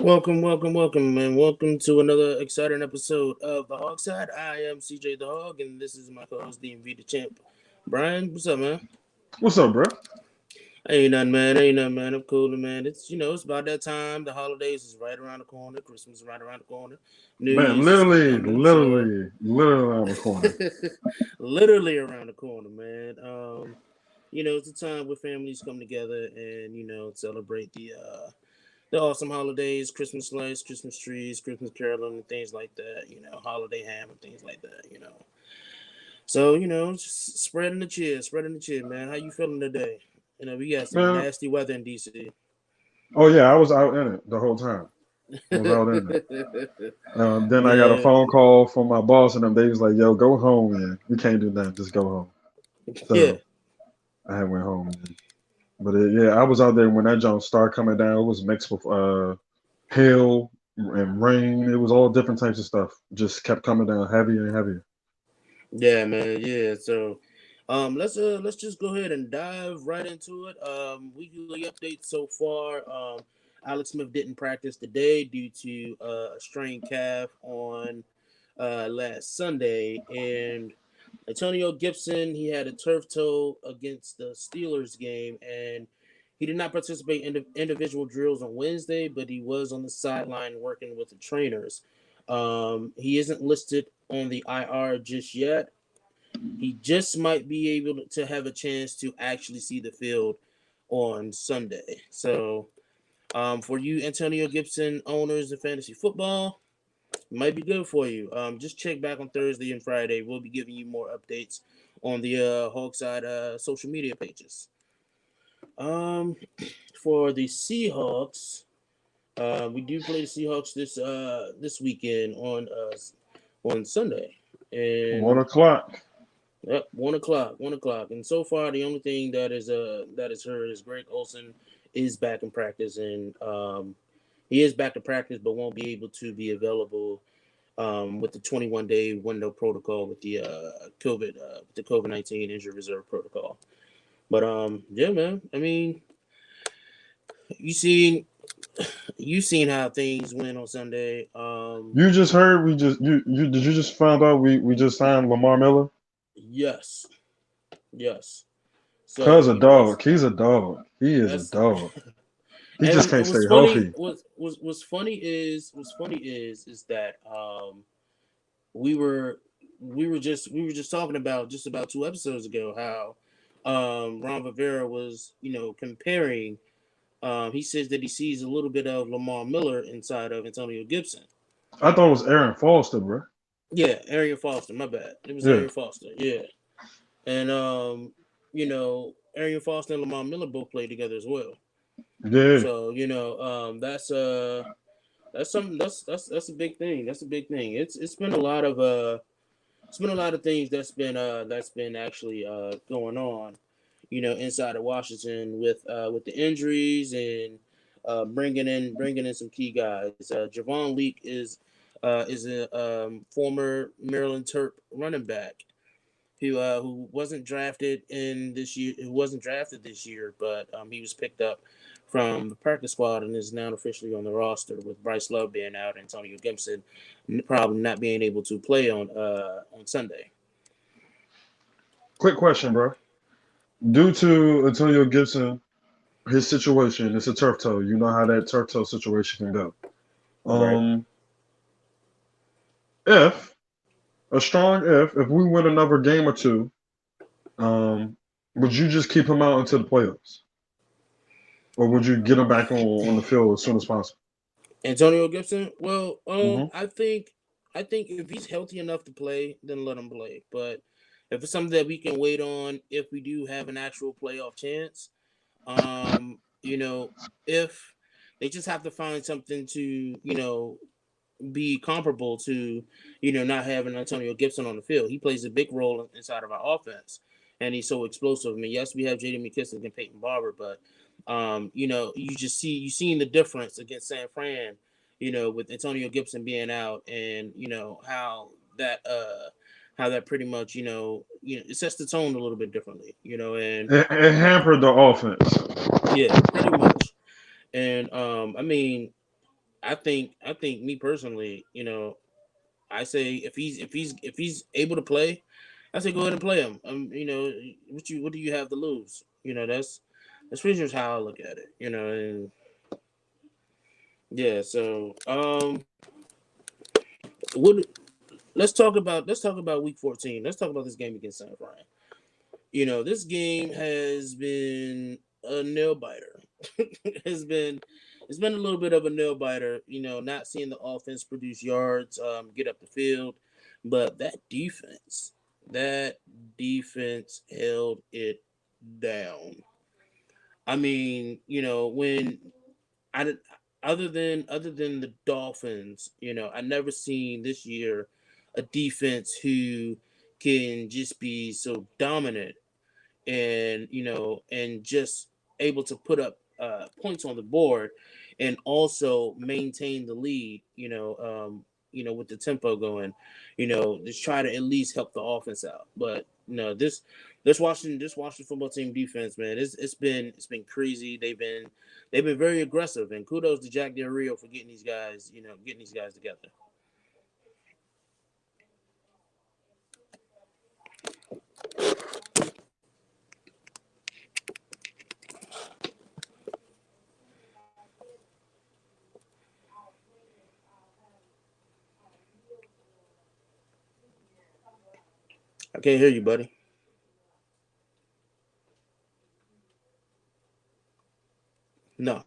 Welcome, and welcome to another exciting episode of the HOGside. I am CJ the Hog, and this is my co-host DMV the Champ. Brian, what's up, man? What's up, bro? Ain't nothing, man. Ain't nothing, man. I'm cool, man. It's about that time. The holidays is right around the corner. Christmas is right around the corner. New Man, Year's is literally, coming, so literally around the corner. literally around the corner, man. It's a time where families come together and celebrate the awesome holidays, Christmas lights, Christmas trees, Christmas caroling, and things like that. Holiday ham and things like that. So just spreading the cheer, man. How you feeling today? We got some Man, nasty weather in DC. oh yeah, I was out in it the whole time. I was out in it. Then I got a Yeah, phone call from my boss, and them they was like, "Yo, go home, man. You can't do nothing. Just go home." yeah, So I went home. Man. But yeah, I was out there when that jump started coming down. It was mixed with hail and rain. It was all different types of stuff. Just kept coming down heavier and heavier. yeah, man, yeah. So, let's just go ahead and dive right into it. Weekly updates so far. Alex Smith didn't practice today due to a strained calf on last Sunday, and Antonio Gibson, he had a turf toe against the Steelers game, and he did not participate in the individual drills on Wednesday, but he was on the sideline working with the trainers. He isn't listed on the IR just yet. He just might be able to have a chance to actually see the field on Sunday. So, for you Antonio Gibson owners of fantasy football, might be good for you. Just check back on Thursday and Friday. We'll be giving you more updates on the HOGside social media pages. Um, for the Seahawks, we do play the Seahawks this weekend on Sunday, 1 o'clock. yep, 1 o'clock, 1 o'clock. And so far, the only thing that is heard is Greg Olson is back in practice, and he is back to practice, but won't be able to be available with the 21-day window protocol with the COVID-19 injury reserve protocol. But yeah, man. I mean, you seen you seen how things went on Sunday. You just heard we just you did you just found out we just signed Lamar Miller? Yes, yes. Cuz So a dog. He's a dog. He is a that's dog. He just and can't what's stay funny healthy. what's funny is that we were we were just talking about just about 2 episodes ago how Ron Rivera was comparing. He says that he sees a little bit of Lamar Miller inside of Antonio Gibson. I thought it was Aaron Foster, bro. Yeah, Arian Foster. My bad. It was Yeah. Arian Foster. Yeah, and Arian Foster and Lamar Miller both played together as well. Yeah. So that's something that's a big thing. That's a big thing. It's been a lot of things that's been actually going on, inside of Washington with the injuries and bringing in some key guys. Javon Leak is a former Maryland Terp running back who wasn't drafted in this year. Who wasn't drafted this year, but he was picked up from the practice squad and is now officially on the roster with Bryce Love being out and Antonio Gibson probably not being able to play on Sunday. Quick question, bro. Due to Antonio Gibson, his situation, it's a turf toe. You know how that turf toe situation can go. Right. Um, if a strong if we win another game or two, um, would you just keep him out until the playoffs, or would you get him back on the field as soon as possible? Antonio Gibson. Well, Hmm. I think if he's healthy enough to play, then let him play. But if it's something that we can wait on, if we do have an actual playoff chance, if they just have to find something to be comparable to not having Antonio Gibson on the field. He plays a big role inside of our offense, and he's so explosive. I mean, yes, we have J.D. McKissick and Peyton Barber, but you seen the difference against San Fran, with Antonio Gibson being out, and how that pretty much it sets the tone a little bit differently, and It hampered the offense. yeah, pretty much. And I mean, I think me personally, I say if he's able to play, I say go ahead and play him. What do you have to lose? That's pretty much how I look at it. And yeah. So what? Let's talk about week 14. Let's talk about this game against San Fran. This game has been a nail biter. has been It's been a little bit of a nail biter. Not seeing the offense produce yards, get up the field, but that defense held it down. I mean, when I did, other than the Dolphins, I never seen this year a defense who can just be so dominant and just able to put up points on the board and also maintain the lead. With the tempo going, just try to at least help the offense out. But this Washington football team defense, man, it's been crazy. They've been very aggressive, and kudos to Jack Del Rio for getting these guys together. I can't hear you, buddy. No,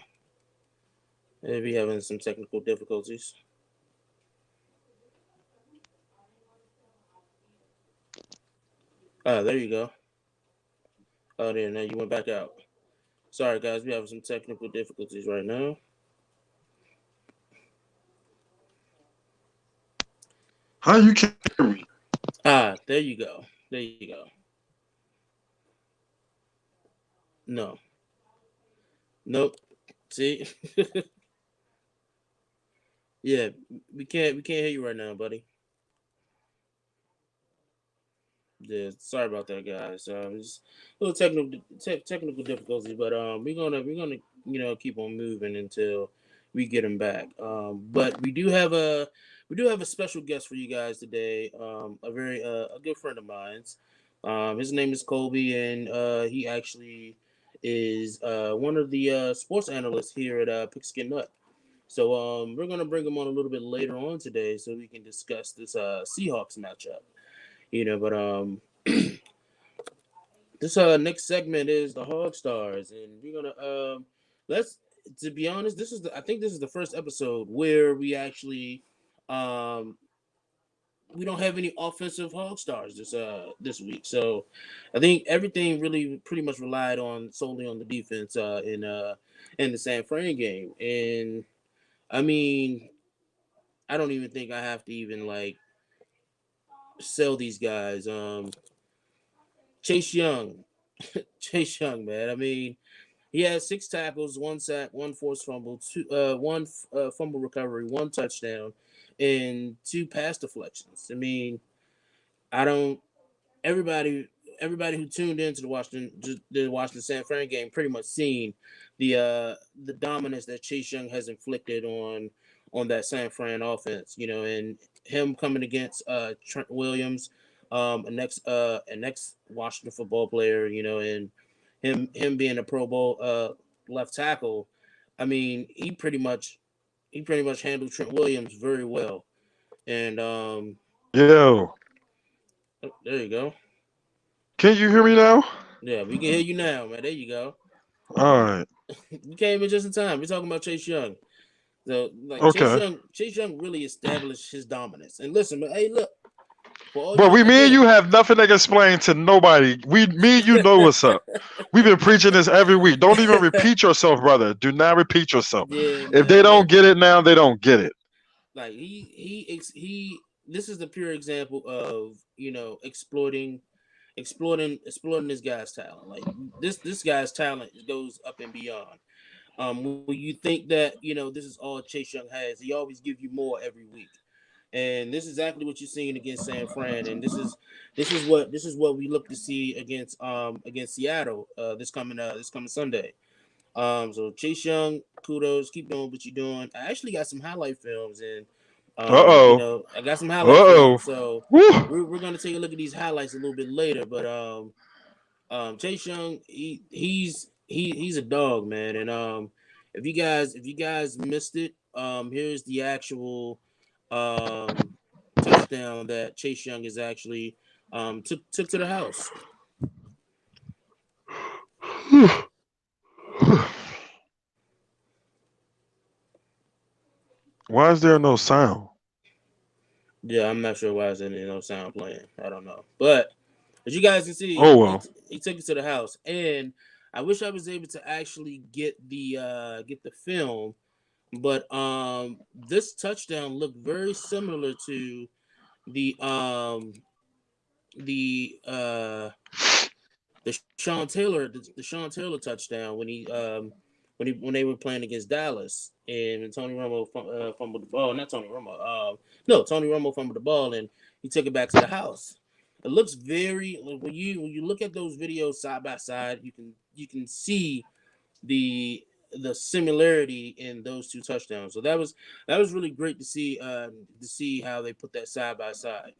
maybe having some technical difficulties. There you go. Oh, there, now you went back out. Sorry, guys, we having some technical difficulties right now. How you can hear me? There you go. There you go. No, nope. See, yeah, we can't hear you right now, buddy. Yeah, sorry about that, guys. Just a little technical difficulties, but we're gonna keep on moving until we get him back. But we do have a special guest for you guys today. A good friend of mine's. His name is Colby, and he actually is one of the sports analysts here at Pigskin Nut. So we're gonna bring him on a little bit later on today, so we can discuss this Seahawks matchup. But this next segment is the Hog Stars, and we're gonna let's to be honest, I think this is the first episode where um we don't have any offensive Hog Stars this week. So I think everything really pretty much relied on solely on the defense in the San Fran game. And I mean, I don't even think I have to even like sell these guys. Chase Young, Chase Young, man. I mean, he has 6 tackles, 1 sack, 1 forced fumble, one fumble recovery, 1 touchdown, and 2 pass deflections. I mean, I don't. Everybody, everybody who tuned into the Washington San Fran game pretty much seen the dominance that Chase Young has inflicted on that San Fran offense. And him coming against Trent Williams, an ex Washington football player. And him being a Pro Bowl left tackle. I mean, he pretty much handled Trent Williams very well. And Yo, there you go. can you hear me now? Yeah, we can hear you now, man. There you go. All right. You came in just in time. We're talking about Chase Young. So, like Okay. Chase Young really established his dominance. And listen, man, hey, look, for all Well, you me and again, you have nothing to explain to nobody. Me and you know what's up. We've been preaching this every week. Don't even repeat yourself, brother. Do not repeat yourself. yeah, If they man, don't look, get it now, they don't get it. like he. This is the pure example of exploiting this guy's talent. Like this guy's talent goes up and beyond. When you think that this is all Chase Young has, he always give you more every week. And this is exactly what you're seeing against San Fran, and this is what we look to see against Seattle this coming Sunday. So Chase Young, kudos, keep doing what you're doing. I actually got some highlight films, and Uh oh. I got some highlight Uh films. So oh. we're gonna take a look at these highlights a little bit later. But Chase Young, he's a dog, man. And if you guys missed it, here's the actual um touchdown that Chase Young is actually took to the house. Woo. Why is there no sound? Yeah, I'm not sure why it's in no sound playing. I don't know, but as you guys can see, Oh well. he took it to the house, and I wish I was able to actually get the film, but this touchdown looked very similar to the the uh the Sean Taylor touchdown when they were playing against Dallas and Tony Romo fumbled the ball. Not Tony Romo. No, Tony Romo fumbled the ball and he took it back to the house. It looks very when you look at those videos side by side, you can see the the similarity in those two touchdowns. So that was really great to see how they put that side by side.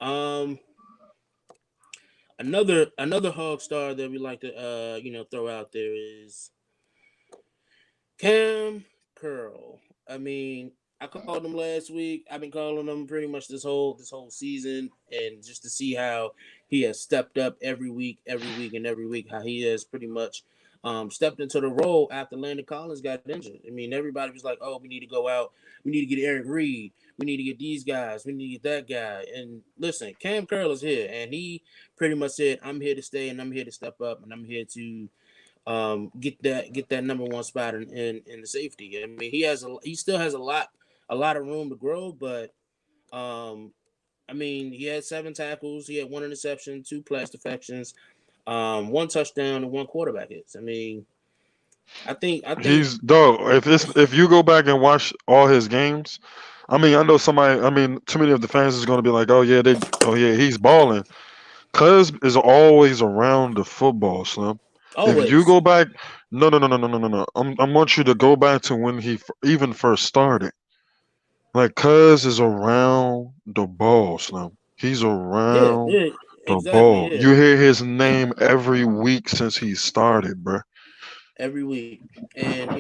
Um, another hog star that we like to throw out there is Cam Curl. I mean, I called him last week. I've been calling him pretty much this whole season, and just to see how he has stepped up every week, how he has pretty much stepped into the role after Landon Collins got injured. I mean, everybody was like, "Oh, we need to go out. We need to get Eric Reed. We need to get these guys. We need to get that guy." And listen, Cam Curl is here, and he pretty much said, "I'm here to stay, and I'm here to step up, and I'm here to get that number one spot in the safety." I mean, he still has a lot of room to grow, but um, I mean, he had 7 tackles, he had 1 interception, 2 pass deflections, 1 touchdown, and 1 quarterback hits. I mean, I think He's dog. If you go back and watch all his games, I mean, I know somebody. I mean, too many of the fans is going to be like, oh yeah, he's balling. Cuz is always around the football, Slim. If you always, go back, no. I want you to go back to when even first started. Like, Cuz is around the ball, Slim. He's yeah, around yeah, the exactly, ball. You yeah, hear his name every week since he started, bruh. every week, and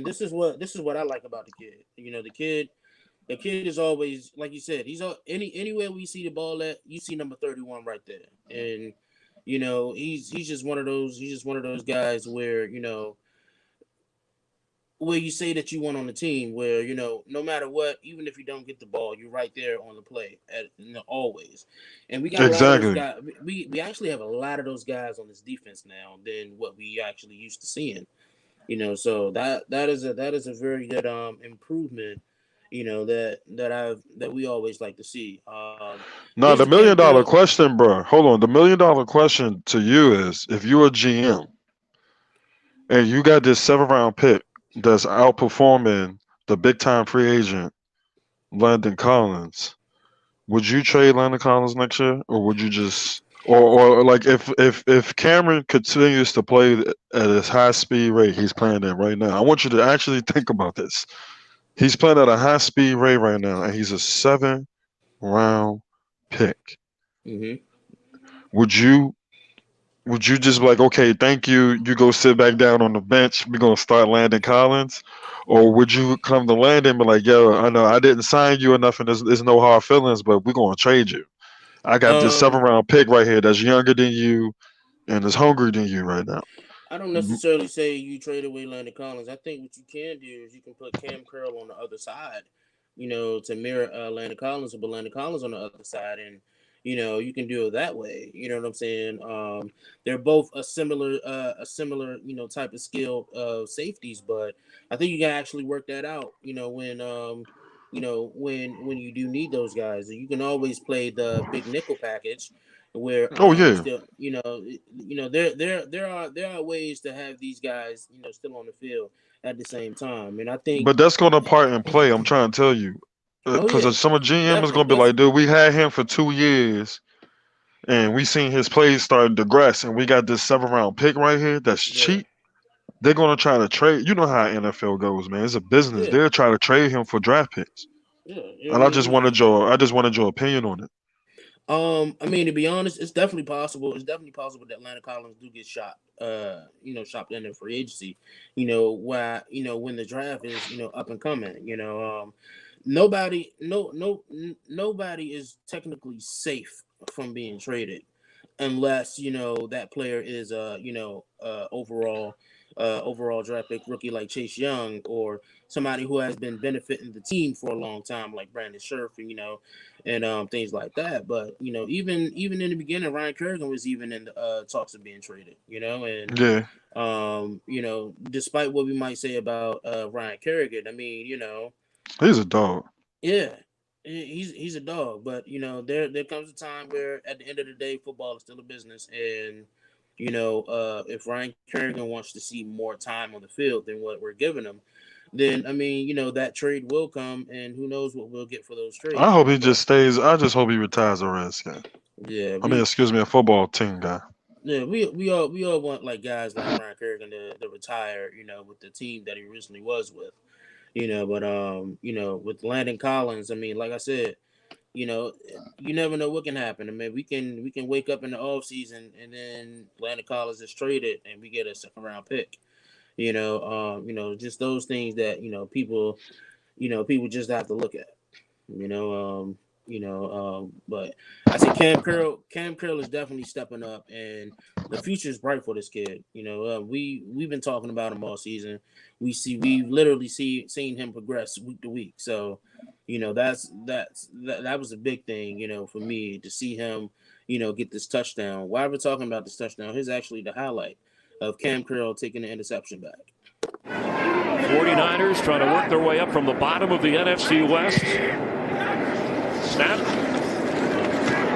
this is what I like about the kid. You know, the kid is always like you said. Anywhere we see the ball at, you see number 31 right there, and he's just one of those. He's just one of those guys where where you say that you want on the team, where no matter what, even if you don't get the ball, you're right there on the play at always. And we got a lot of those Exactly. guys. We actually have a lot of those guys on this defense now than what we actually used to seeing. So that is a very good improvement. That we always like to see. Now, Here's the the Cam million dollar Curl. question, bro. Hold on. The $1 million question to you is if you're a GM and you got this 7th round pick that's outperforming the big time free agent, Landon Collins, would you trade Landon Collins next year? Or would you just. Or like if Cameron continues to play at his high speed rate he's playing at right now, I want you to actually think about this. He's playing at a high speed rate right now, and he's a 7th round pick. Hmm. Would you Would you just be like, okay, thank you, you go sit back down on the bench, we're gonna start Landon Collins? Or would you come to Landon and be like, yo, I know I didn't sign you enough and there's no hard feelings, but we're gonna trade you. I got this seven Um, round pick right here that's younger than you and is hungry than you right now. I don't necessarily say you trade away Landon Collins. I think what you can do is you can put Cam Curl on the other side, to mirror Landon Collins, or put Landon Collins on the other side, and you can do it that way. You know what I'm saying? They're both a similar type of skill safeties, but I think you can actually work that out. When you do need those guys, you can always play the big nickel package where Oh you yeah. still there are ways to have these guys still on the field at the same time, and I think But that's gonna part in play, I'm trying to tell you. oh Because yeah, some GM is definitely, gonna be like, dude, we had him for 2 years and we seen his plays start to digress and we got this 7th round pick right here that's yeah, cheap. they're gonna try to trade. You know how NFL goes, man. It's a business. Yeah, They'll try to trade him for draft picks. yeah. And I just wanted your opinion on it. I mean, to be honest, it's definitely possible. It's definitely possible that Atlanta Collins do get shot. Shopped in free agency. When the draft is up and coming. Nobody is technically safe from being traded unless that player is overall draft pick rookie like Chase Young, or somebody who has been benefiting the team for a long time like Brandon Scherf, and things like that. But even in the beginning, Ryan Kerrigan was even in the talks of being traded, and Yeah, despite what we might say about Ryan Kerrigan, I mean, he's a dog. yeah, he's a dog, but there comes a time where at the end of the day, football is still a business, and if Ryan Kerrigan wants to see more time on the field than what we're giving him, then I mean, that trade will come, and who knows what we'll get for those I trades. hope he just stays. I just hope he retires a Redskin. Yeah, I mean, we excuse me, a football team guy. we all want like guys like Ryan Kerrigan to retire, with the team that he recently was with, but with Landon Collins, I mean, like I said, you know, you never know what can happen. I mean, we can wake up in the off season and then Landon Collins is traded and we get a second round pick. Just those things that people just have to look at. You know, but I say Cam Curl is definitely stepping up, and the future is bright for this kid. We've been talking about him all season. We've literally seen him progress week to week. So, that was a big thing. For me to see him, get this touchdown. Why we're talking about this touchdown? Here's actually the highlight of Cam Curl taking the interception back. 49ers trying to work their way up from the bottom of the NFC West. Snap.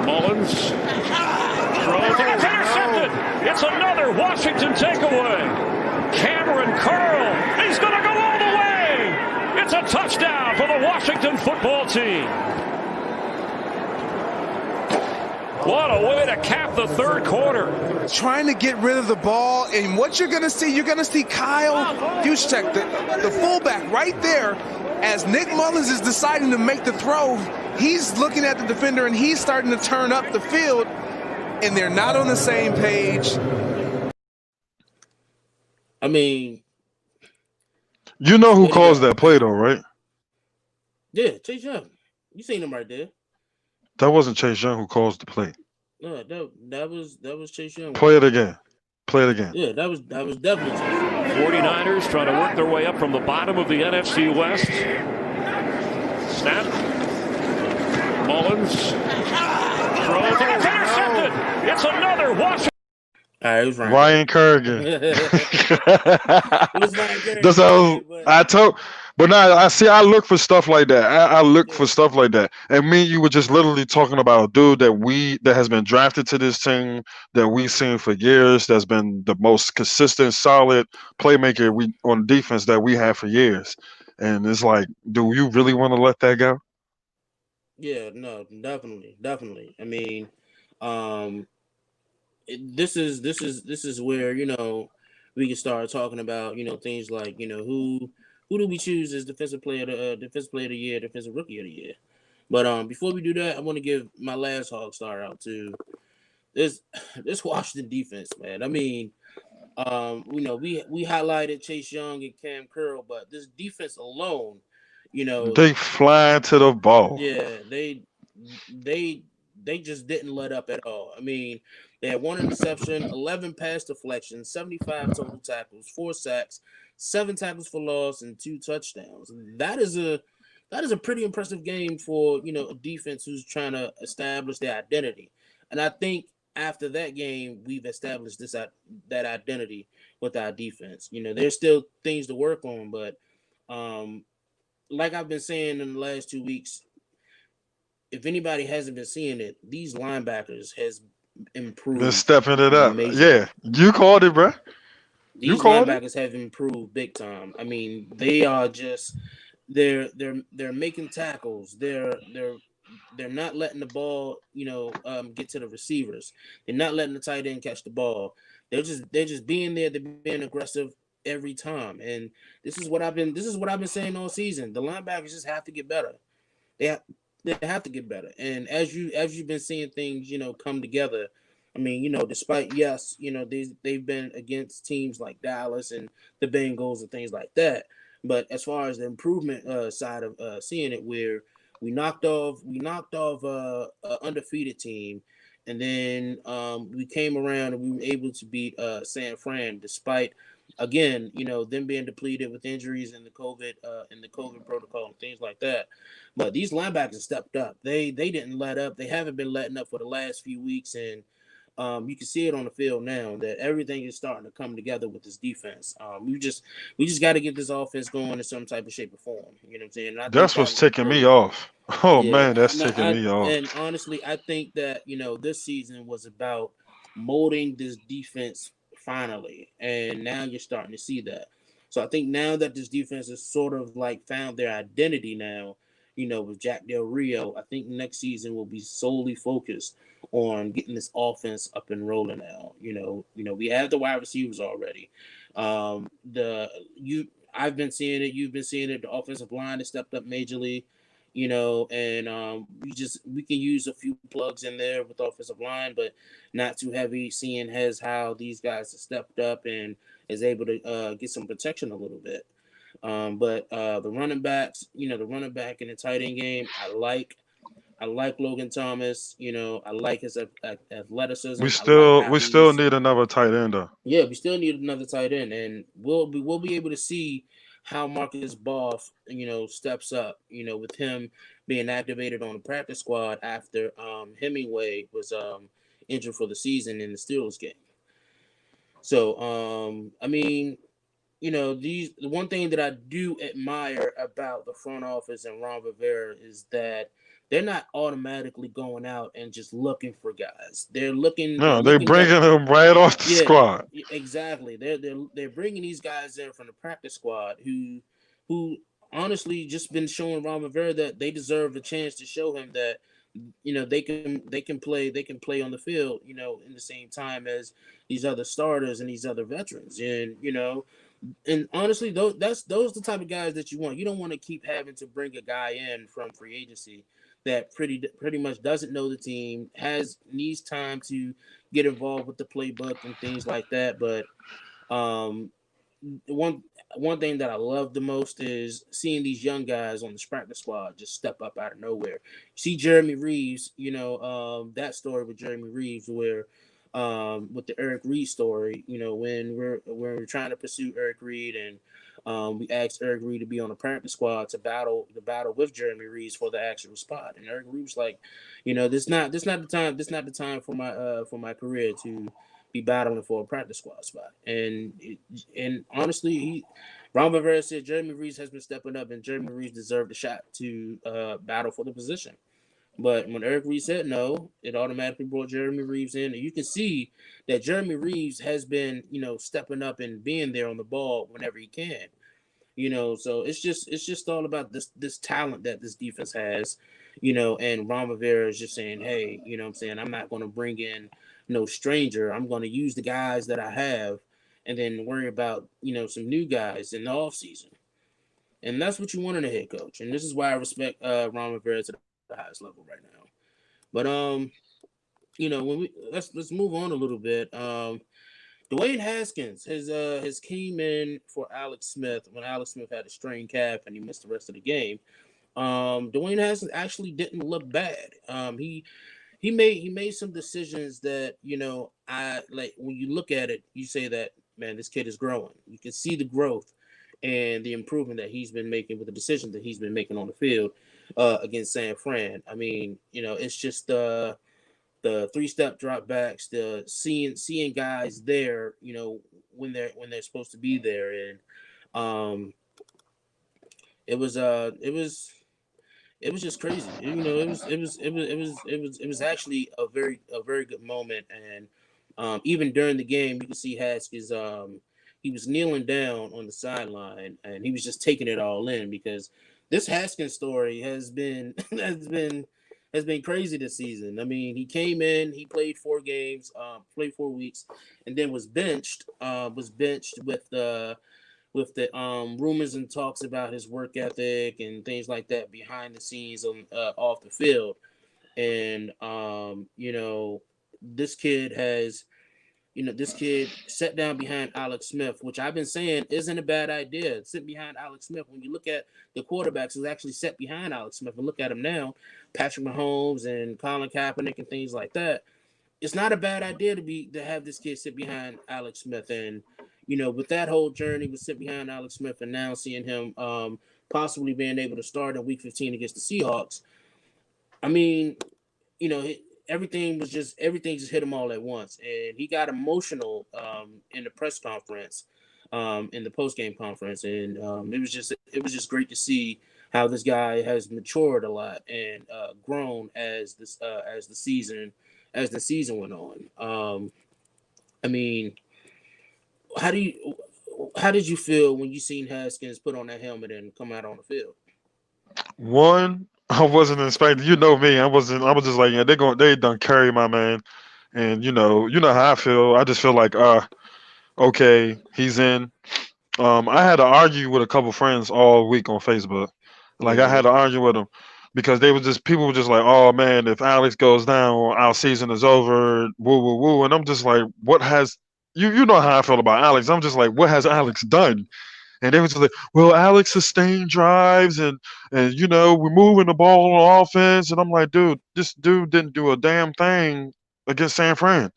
Mullins throws and it's intercepted. It's another Washington takeaway. Cameron Curl, he's going to go all the way. It's a touchdown for the Washington football team. What a way to cap the third quarter. Trying to get rid of the ball, and what you're going to see Kyle Juszczyk, the fullback right there, as Nick Mullins is deciding to make the throw. He's looking at the defender, and he's starting to turn up the field, and they're not on the same page. I mean, you know who calls that play, though, right? Yeah, Chase Young. You seen him right there. That wasn't Chase Young who calls the play. No, that was Chase Young. Play it again. Play it again. Yeah, that was definitely Chase Young. 49ers trying to work their way up from the bottom of the NFC West. Snap. Mullins throws and it's intercepted. It's another Washington. All right, it was Ryan Kerrigan. It was Ryan Kerrigan. That's how I told. But now I look for stuff like that. I look for stuff like that. And me, you were just literally talking about a dude that has been drafted to this team that we've seen for years. That's been the most consistent, solid playmaker on defense that we have for years. And it's like, do you really want to let that go? Yeah, no, definitely. I mean, this is where we can start talking about things like who do we choose as defensive player of the year, defensive rookie of the year. But before we do that, I want to give my last hog star out to this Washington defense, man. I mean, we highlighted Chase Young and Cam Curl, but this defense alone, they fly to the ball. Yeah, they just didn't let up at all. I mean, they had one interception, 11 pass deflections, 75 total tackles, 4 sacks, 7 tackles for loss, and 2 touchdowns. That is a pretty impressive game for a defense who's trying to establish their identity. And I think after that game, we've established that identity with our defense. There's still things to work on, but like I've been saying in the last 2 weeks, if anybody hasn't been seeing it, these linebackers has improved. They're stepping it up. Amazing. Yeah, you called it, bro. These linebackers have improved big time. I mean, they are just they're making tackles. They're not letting the ball, get to the receivers. They're not letting the tight end catch the ball. They're just being there. They're being aggressive. every time. And this is what I've been saying all season. The linebackers just have to get better. They have, they have to get better. And as you've been seeing things, come together. I mean, despite yes, they've been against teams like Dallas and the Bengals and things like that. But as far as the improvement side of seeing it, where we knocked off an undefeated team, and then we came around and we were able to beat San Fran, despite again, them being depleted with injuries and the COVID protocol and things like that. But these linebackers stepped up. They didn't let up. They haven't been letting up for the last few weeks, and you can see it on the field now that everything is starting to come together with this defense. We just got to get this offense going in some type of shape or form. You know what I'm saying? And I think That's that what's will ticking me occur. off. Oh Yeah, man, that's no, ticking me off. and honestly, I think that this season was about molding this defense finally, and now you're starting to see that. So I think now that this defense has sort of like found their identity now, with Jack Del Rio, I think next season will be solely focused on getting this offense up and rolling now. We have the wide receivers already. The you I've been seeing it, you've been seeing it. The offensive line has stepped up majorly, and we can use a few plugs in there with the offensive line, but not too heavy. Seeing as how these guys have stepped up and is able to get some protection a little bit. But the running backs, the running back in the tight end game, I like Logan Thomas. I like his athleticism. We I like still how we still he's. need another tight end though. Yeah, we still need another tight end, and we'll be able to see how Marcus Boff, steps up. With him being activated on the practice squad after Hemingway was injured for the season in the Steelers game. So I mean, the one thing that I do admire about the front office and Ron Rivera is that they're not automatically going out and just looking for guys. They're looking. They're No, they looking at. bringing him right off the Yeah, squad. exactly. They're bringing these guys in from the practice squad who honestly just been showing Ron Rivera that they deserve a chance to show him that they can play on the field, in the same time as these other starters and these other veterans. And honestly, those the type of guys that you want. You don't want to keep having to bring a guy in from free agency that pretty much doesn't know the team, has needs time to get involved with the playbook and things like that. But um, one one thing that I love the most is seeing these young guys on the practice squad just step up out of nowhere. See Jeremy Reeves, that story with Jeremy Reeves where with the Eric Reed story, when we're trying to pursue Eric Reed and we asked Eric Reed to be on the practice squad to battle with Jeremy Reeves for the actual spot. And Eric Reed was like, this not the time for my career to be battling for a practice squad spot. And honestly, Ron Rivera said Jeremy Reeves has been stepping up, and Jeremy Reeves deserved a shot to battle for the position. But when Eric Reed said no, it automatically brought Jeremy Reeves in, and you can see that Jeremy Reeves has been, stepping up and being there on the ball whenever he can. So it's just all about this talent that this defense has, and Ron Rivera is just saying, hey, what I'm saying, I'm not going to bring in no stranger. I'm going to use the guys that I have, and then worry about some new guys in the offseason. And that's what you want in a head coach. And this is why I respect Ron Rivera to the highest level right now. But when let's move on a little bit. Dwayne Haskins has came in for Alex Smith when Alex Smith had a strained calf and he missed the rest of the game. Dwayne Haskins actually didn't look bad. He made some decisions that I like. When you look at it, you say that, man, this kid is growing. You can see the growth and the improvement that he's been making with the decisions that he's been making on the field against San Fran. I mean, it's just the three-step drop backs, the seeing guys there, when they're supposed to be there, and um, it was just crazy. It was actually a very good moment, and even during the game, you can see Haskins. He was kneeling down on the sideline, and he was just taking it all in because this Haskins story has been has been has been crazy this season. I mean, he came in, he played 4 games, played 4 weeks, and then was benched. Was benched with the rumors and talks about his work ethic and things like that behind the scenes on off the field. And this kid has this kid sat down behind Alex Smith, which I've been saying isn't a bad idea. Sit behind Alex Smith. When you look at the quarterbacks who actually sat behind Alex Smith and look at him now, Patrick Mahomes and Colin Kaepernick and things like that, it's not a bad idea to have this kid sit behind Alex Smith. And with that whole journey, with sit behind Alex Smith, and now seeing him possibly being able to start in Week 15 against the Seahawks. I mean, you know, everything just hit him all at once, and he got emotional in the press conference, in the post game conference, and it was just great to see how this guy has matured a lot and grown as the season went on. I mean, how do you how did you feel when you seen Haskins put on that helmet and come out on the field? One, I wasn't expecting. You know me. I wasn't. I was just like, yeah, they done carry my man, and you know how I feel. I just feel like, okay, he's in. I had to argue with a couple friends all week on Facebook. Like I had Mm-hmm. to argue with them because people were just like, oh man, if Alex goes down, our season is over. Woo woo woo, and I'm just like, what has you know how I feel about Alex? I'm just like, what has Alex done? And they was just like, well, Alex sustained drives and we're moving the ball on offense. And I'm like, dude, this dude didn't do a damn thing against San Fran.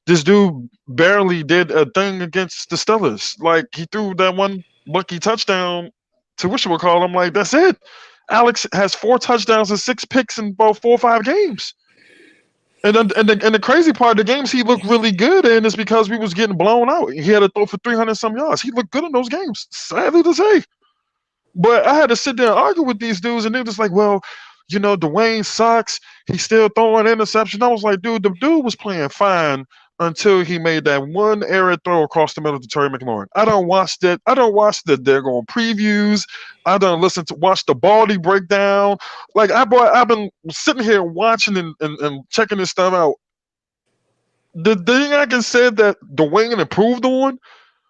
This dude barely did a thing against the Steelers. Like he threw that one lucky touchdown to what you would call. I'm like, that's it. Alex has 4 touchdowns and 6 picks in about 4 or 5 games. And the crazy part, the games he looked really good in is because we was getting blown out. He had to throw for 300 some yards. He looked good in those games. Sadly to say, but I had to sit there and argue with these dudes, and they're just like, well, Dwayne sucks. He's still throwing interceptions. I was like, dude, the dude was playing fine until he made that one error throw across the middle to Terry McLaurin. I don't watch that. I don't watch the they're going previews. I don't watch the Baldy breakdown. Like I've been sitting here watching and checking this stuff out. The thing I can say that Dwayne improved on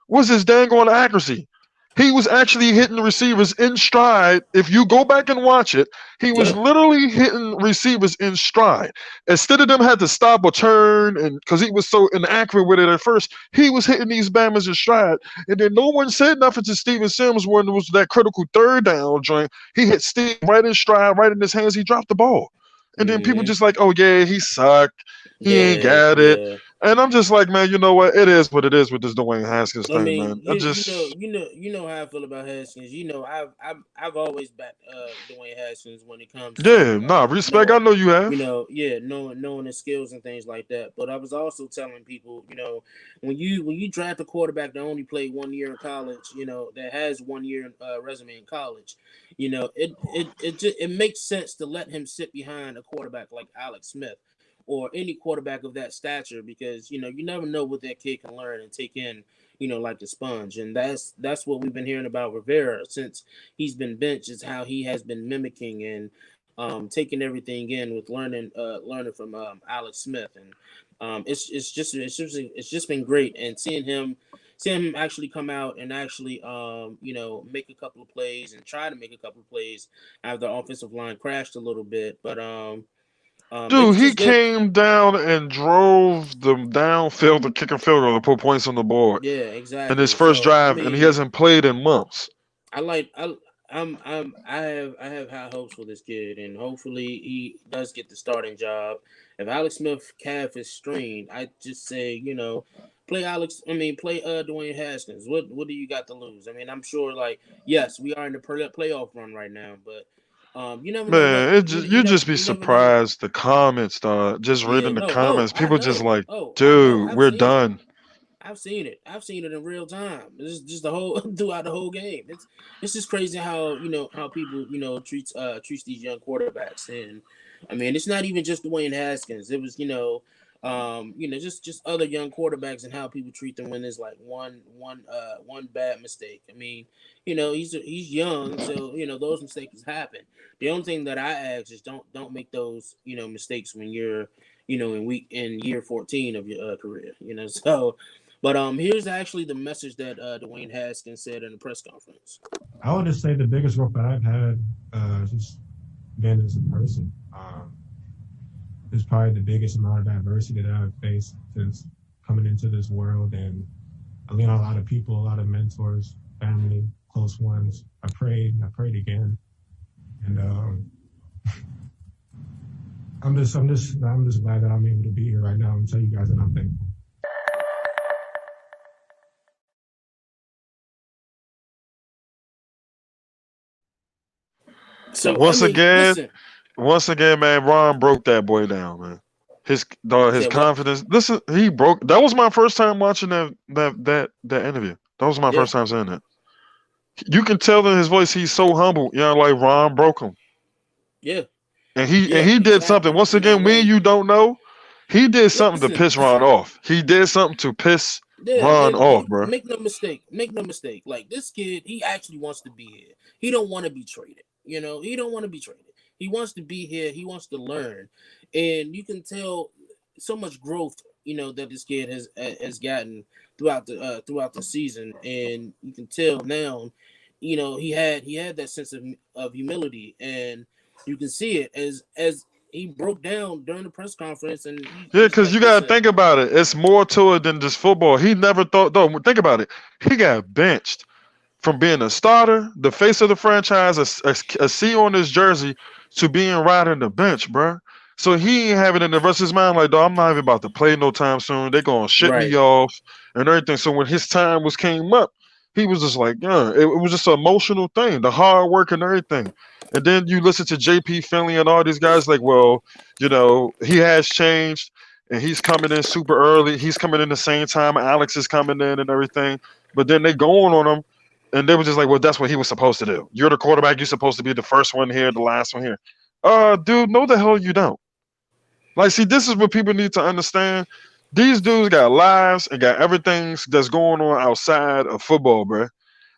was his dang on accuracy. He was actually hitting the receivers in stride. If you go back and watch it, he was Yep. literally hitting receivers in stride. Instead of them had to stop or turn, and because he was so inaccurate with it at first, he was hitting these bammers in stride. And then no one said nothing to Steven Sims when it was that critical third down joint. He hit Steve right in stride, right in his hands. He dropped the ball. And then people Mm-hmm. just like, oh yeah, he sucked. He ain't Yeah, got it. yeah. And I'm just like, man, you know what? It is what it is with this Dwayne Haskins I thing, mean, man. I you know how I feel about Haskins. I've always backed Dwayne Haskins when it comes yeah, to nah, respect. I knowing, know you have. yeah, knowing his skills and things like that. But I was also telling people, when you draft a quarterback that only played 1 year in college, that has 1 year resume in college, it makes sense to let him sit behind a quarterback like Alex Smith or any quarterback of that stature, because you never know what that kid can learn and take in, like the sponge. And that's what we've been hearing about Rivera since he's been benched, is how he has been mimicking and taking everything in with learning from Alex Smith. And it's just been great. And seeing him actually come out and actually make a couple of plays and try to make a couple of plays after the offensive line crashed a little bit. But it Dude, was he just good. came down and drove them downfield to kick a field goal to put points on the board Yeah, in his exactly. first So I drive, and he mean, hasn't played in months. I like I have high hopes for this kid, and hopefully he does get the starting job. If Alex Smith calf is strained, I just say play Alex. I mean play Dwayne Haskins. What do you got to lose? I mean, I'm sure, like, yes, we are in the playoff run right now, but you never know what Man, it you just you you never just be you never know. surprised the comments, dog. Just Yeah, reading the no. Oh, comments, I people just know. like, Oh, I know. dude, I've we're seen it. done. I've seen it. I've seen it in real time. This is just the whole throughout the whole game. It's just crazy how how people treats these young quarterbacks. And I mean, it's not even just Dwayne Haskins. It was Just other young quarterbacks and how people treat them when there's like one bad mistake. I mean, he's young, so those mistakes happen. The only thing that I ask is don't make those mistakes when you're in year 14 of your career. So. But here's actually the message that Dwayne Haskins said in the press conference. I would just say the biggest growth that I've had just been as a person. It's probably the biggest amount of diversity that I've faced since coming into this world, and I lean on a lot of people, a lot of mentors, family, close ones. I prayed again, and I'm just glad that I'm able to be here right now and tell you guys that I'm thankful. So Once again, listen. man, Ron broke that boy down, man. His Said what? confidence. Listen, he broke. That was my first time watching that interview. That was my Yeah, first time saying that. You can tell in his voice he's so humble. Like Ron broke him, yeah, and yeah. he He's did something. happy. Once again, we and Like you don't know. He did something to listen. piss Ron off. He did something to piss Yeah, Ron and off, make bro. make no mistake. Make no mistake. Like this kid, he actually wants to be here. He don't want to be traded. He don't want to be traded. He wants to be here. He wants to learn, and you can tell so much growth. That this kid has gotten throughout the season, and you can tell now. He had that sense of humility, and you can see it as he broke down during the press conference, and Yeah, he's because like, you gotta "Listen, think about it. It's more to it than just football. He never thought. Though, think about it. He got benched from being a starter, the face of the franchise, a C on his jersey, to being riding the bench, bruh. So he ain't having it in the rest of his mind like, dog, I'm not even about to play no time soon. They gonna ship me right, off and everything. So when his time came up, he was just like, yeah, it was just an emotional thing, the hard work and everything. And then you listen to JP Finley and all these guys like, well, he has changed and he's coming in super early. He's coming in the same time Alex is coming in and everything. But then they going on him and they were just like, well, that's what he was supposed to do. You're the quarterback. You're supposed to be the first one here, the last one here. Dude, no the hell you don't. Like, see, this is what people need to understand. These dudes got lives and got everything that's going on outside of football, bro.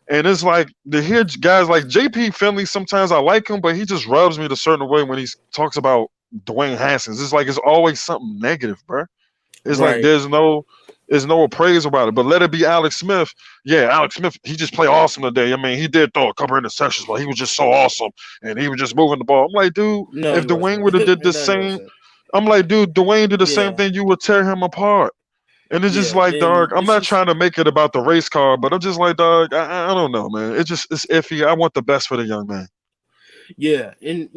And it's like to hear guys like JP Finley. Sometimes I like him, but he just rubs me the certain way when he talks about Dwayne Haskins. It's like it's always something negative, bro. It's like right." there's no appraisal about it. But let it be Alex Smith. Yeah, Alex Smith, he just played awesome today. I mean, he did throw a couple interceptions, but he was just so awesome. And he was just moving the ball. I'm like, dude, No, if he Dwayne wasn't. would have did the No, he same, wasn't. I'm like, dude, Dwayne did the same Yeah, thing, you would tear him apart. And it's just yeah, like, and dog, I'm it's not just trying to make it about the race car, but I'm just like, dog, I don't know, man. It's iffy. I want the best for the young man. yeah, and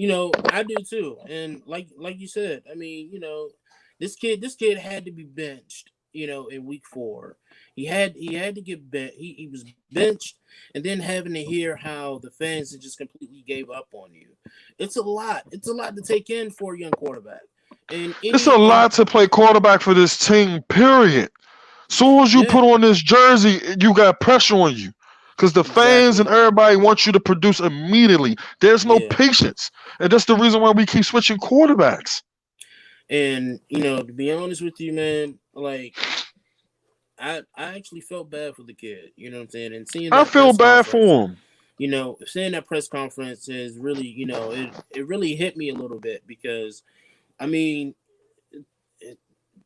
I do too. And like you said, I mean, this kid had to be benched. In week 4, he had to get benched. He was benched, and then having to hear how the fans had just completely gave up on you. It's a lot. It's a lot to take in for a young quarterback. And It's a any and lot to play quarterback for this team, period. Soon as you yeah, put on this jersey, you got pressure on you. Because the fans and exactly. everybody want you to produce immediately. There's no Yeah. patience. And that's the reason why we keep switching quarterbacks. And to be honest with you, man, like I actually felt bad for the kid. You know what I'm saying? And seeing I that feel press bad conference, for him. seeing that press conference is really, it really hit me a little bit because I mean, it,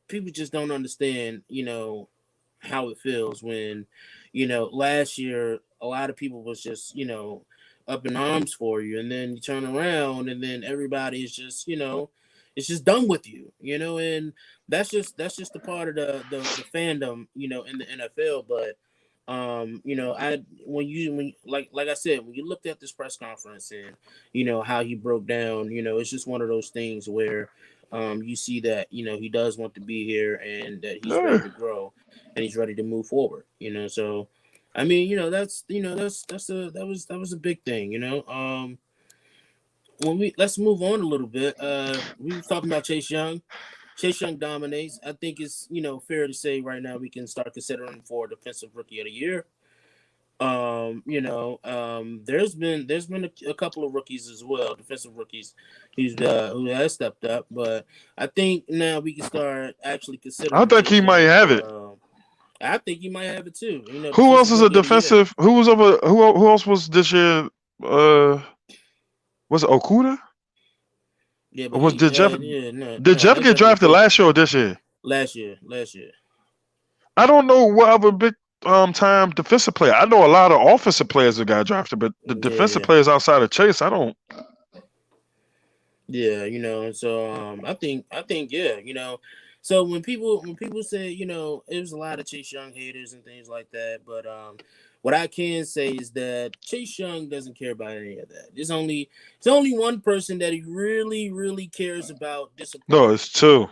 people just don't understand, how it feels when, last year a lot of people was just, up in arms for you, and then you turn around and then everybody is just, it's just done with you, and that's just the part of the fandom, in the NFL. But I when like I said, when you looked at this press conference and how he broke down, it's just one of those things where you see that he does want to be here and that he's ready Yeah. to grow and he's ready to move forward. So I mean, that was a big thing. When we let's move on a little bit. We were talking about Chase Young. Chase Young dominates. I think it's fair to say right now we can start considering him for Defensive Rookie of the Year. There's been a couple of rookies as well, defensive rookies, who has stepped up. But I think now we can start actually I considering think Chase he might Young have for. it. I think he might have it too. Who else Defensive is a rookie of the year. defensive? Who was over? Who else was this year? Uh, was it Okuda? Yeah, but Or was he, did Jeff? yeah, no, Did no, Jeff that's get definitely drafted Okuda. last year or this year? Last year. I don't know what other big time defensive player. I know a lot of offensive players that got drafted, but the defensive Yeah, players outside of Chase, I don't. yeah, So I think yeah, So when people say it was a lot of Chase Young haters and things like that, but what I can say is that Chase Young doesn't care about any of that. There's only one person that he really really cares about No, disappointing. it's two.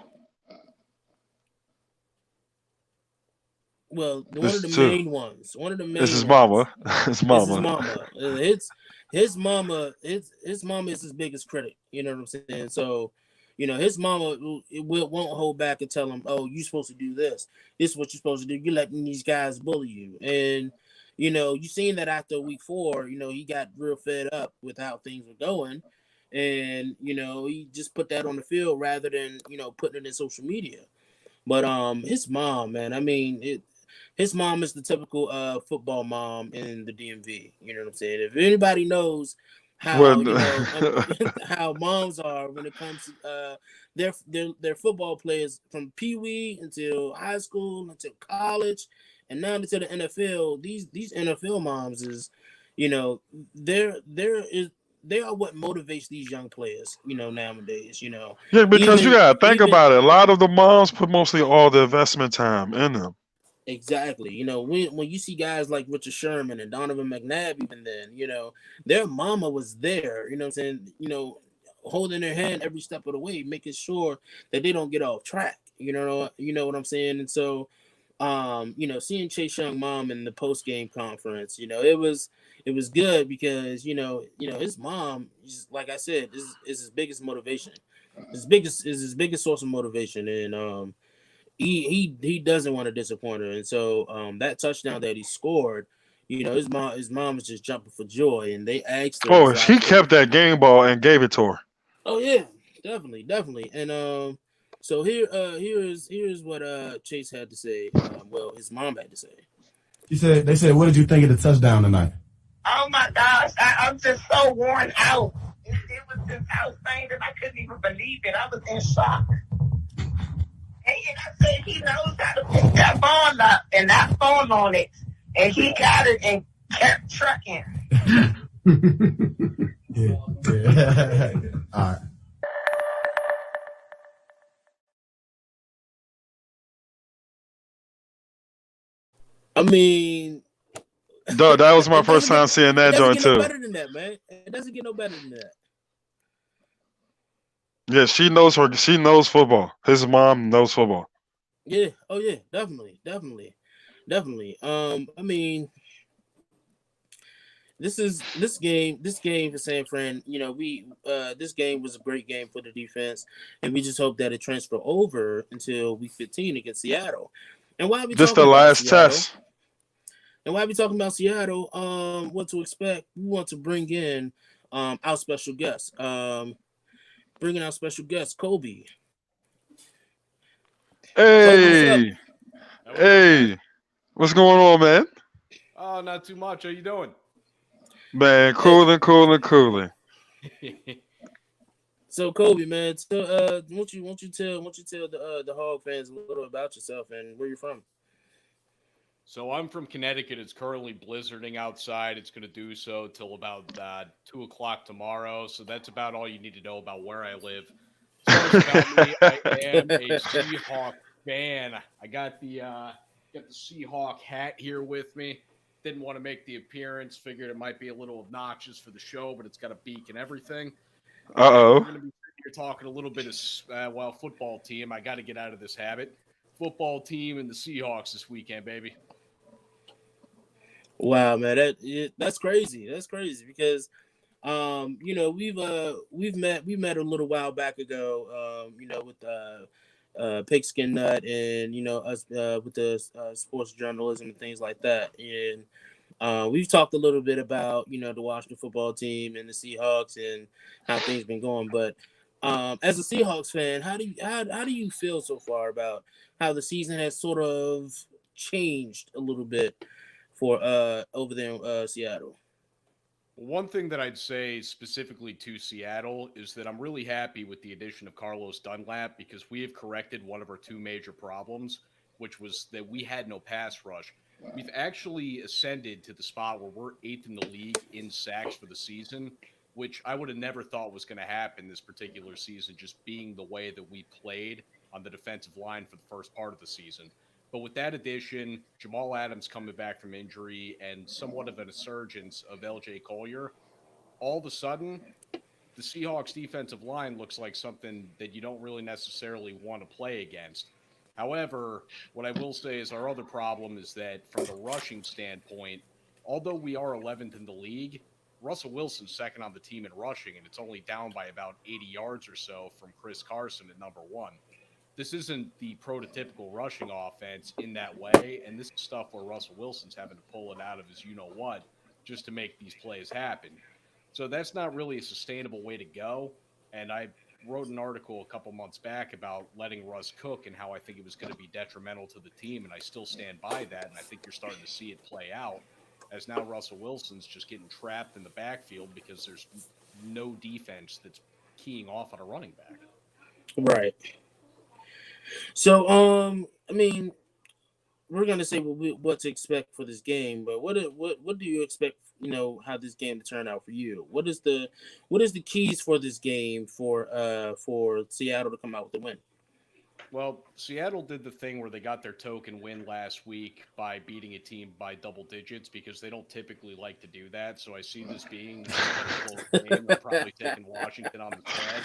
Well, one of It's the two. main ones. One of the It's main his ones mama. His is his mama. mama. His mama. His mama is his biggest critic. You know what I'm saying? So, his mama won't hold back and tell him, "Oh, you're supposed to do this. This is what you're supposed to do. You're letting these guys bully you." And you seen that after week 4. He got real fed up with how things were going, and he just put that on the field rather than putting it in social media. But his mom, man, I mean, his mom is the typical football mom in the DMV. You know what I'm saying? If anybody knows how Well, how moms are when it comes to their football players from Pee Wee until high school until college and now into the NFL, these NFL moms is, you know, they're is they are what motivates these young players, nowadays, yeah, because you even gotta think even about it. A lot of the moms put mostly all the investment time in them. exactly. When you see guys like Richard Sherman and Donovan McNabb, even then, their mama was there, you know what I'm saying? Holding their hand every step of the way, making sure that they don't get off track. You know what I'm saying? And so, seeing Chase Young mom in the post game conference, it was good because his mom, like I said, is his biggest motivation. His biggest source of motivation, and he doesn't want to disappoint her, and so that touchdown that he scored, his mom was just jumping for joy, and they asked her Oh, he kept exactly. that game ball and gave it to her. Oh yeah, definitely, and so here's what Chase had to say. Well, his mom had to say. They said, what did you think of the touchdown tonight? Oh my gosh, I'm just so worn out. It was just outstanding. I couldn't even believe it. I was in shock. And I said he knows how to pick that ball up and not fall on it. And he got it and kept trucking. Yeah. Yeah. All right. I mean, Dog, that was my it first doesn't time get seeing it that doesn't joint get no too. better than that, man. It doesn't get no better than that. Yeah, she knows her. She knows football. His mom knows football. Yeah. Oh yeah. Definitely. I mean, this game for San Fran. We this game was a great game for the defense, and we just hope that it transfer over until week 15 against Seattle. And why are we This talking the about last Seattle? test. And why are we talking about Seattle? What to expect? We want to bring in our special guest. Bringing our special guest, Kobe. Kobe, what's up? Hey, How we doing, guys? hey, what's going on, man? Oh, not too much. How you doing? Man, Hey, cooling, cooling, cooling. so Kobe, man, so won't you tell the Hog fans a little about yourself and where you're from? So I'm from Connecticut. It's currently blizzarding outside. It's going to do so till about 2 o'clock tomorrow. So that's about all you need to know about where I live. As far as about me, I am a Seahawk fan. I got the Seahawk hat here with me. Didn't want to make the appearance. Figured it might be a little obnoxious for the show, but it's got a beak and everything. And we're Uh-oh. going to be sitting here talking a little bit of football team. I got to get out of this habit. Football team and the Seahawks this weekend, baby. Wow, man, that's crazy. That's crazy because we met a little while back ago, with Pigskin Nut and us with the sports journalism and things like that. And We've talked a little bit about the Washington football team and the Seahawks and how things been going, but as a Seahawks fan, how do you feel so far about how the season has sort of changed a little bit for over there in Seattle? One thing that I'd say specifically to Seattle is that I'm really happy with the addition of Carlos Dunlap because we have corrected one of our two major problems, which was that we had no pass rush. We've actually ascended to the spot where we're eighth in the league in sacks for the season, which I would have never thought was going to happen this particular season, just being the way that we played on the defensive line for the first part of the season. But with that addition, Jamal Adams coming back from injury and somewhat of an resurgence of LJ Collier, all of a sudden, the Seahawks defensive line looks like something that you don't really necessarily want to play against. However, what I will say is our other problem is that from the rushing standpoint, although we are 11th in the league, Russell Wilson's second on the team in rushing, and it's only down by about 80 yards or so from Chris Carson at number one. This isn't the prototypical rushing offense in that way, and this is stuff where Russell Wilson's having to pull it out of his you-know-what just to make these plays happen. So that's not really a sustainable way to go, and I wrote an article a couple months back about letting Russ cook and how I think it was going to be detrimental to the team, and I still stand by that, and I think you're starting to see it play out as now Russell Wilson's just getting trapped in the backfield because there's no defense that's keying off on a running back. Right. So, I mean, we're gonna say what to expect for this game, but what do you expect? How this game to turn out for you? What is the keys for this game for Seattle to come out with the win? Well, Seattle did the thing where they got their token win last week by beating a team by double digits because they don't typically like to do that. So I see this being a close game. I'm probably taking Washington on the spread,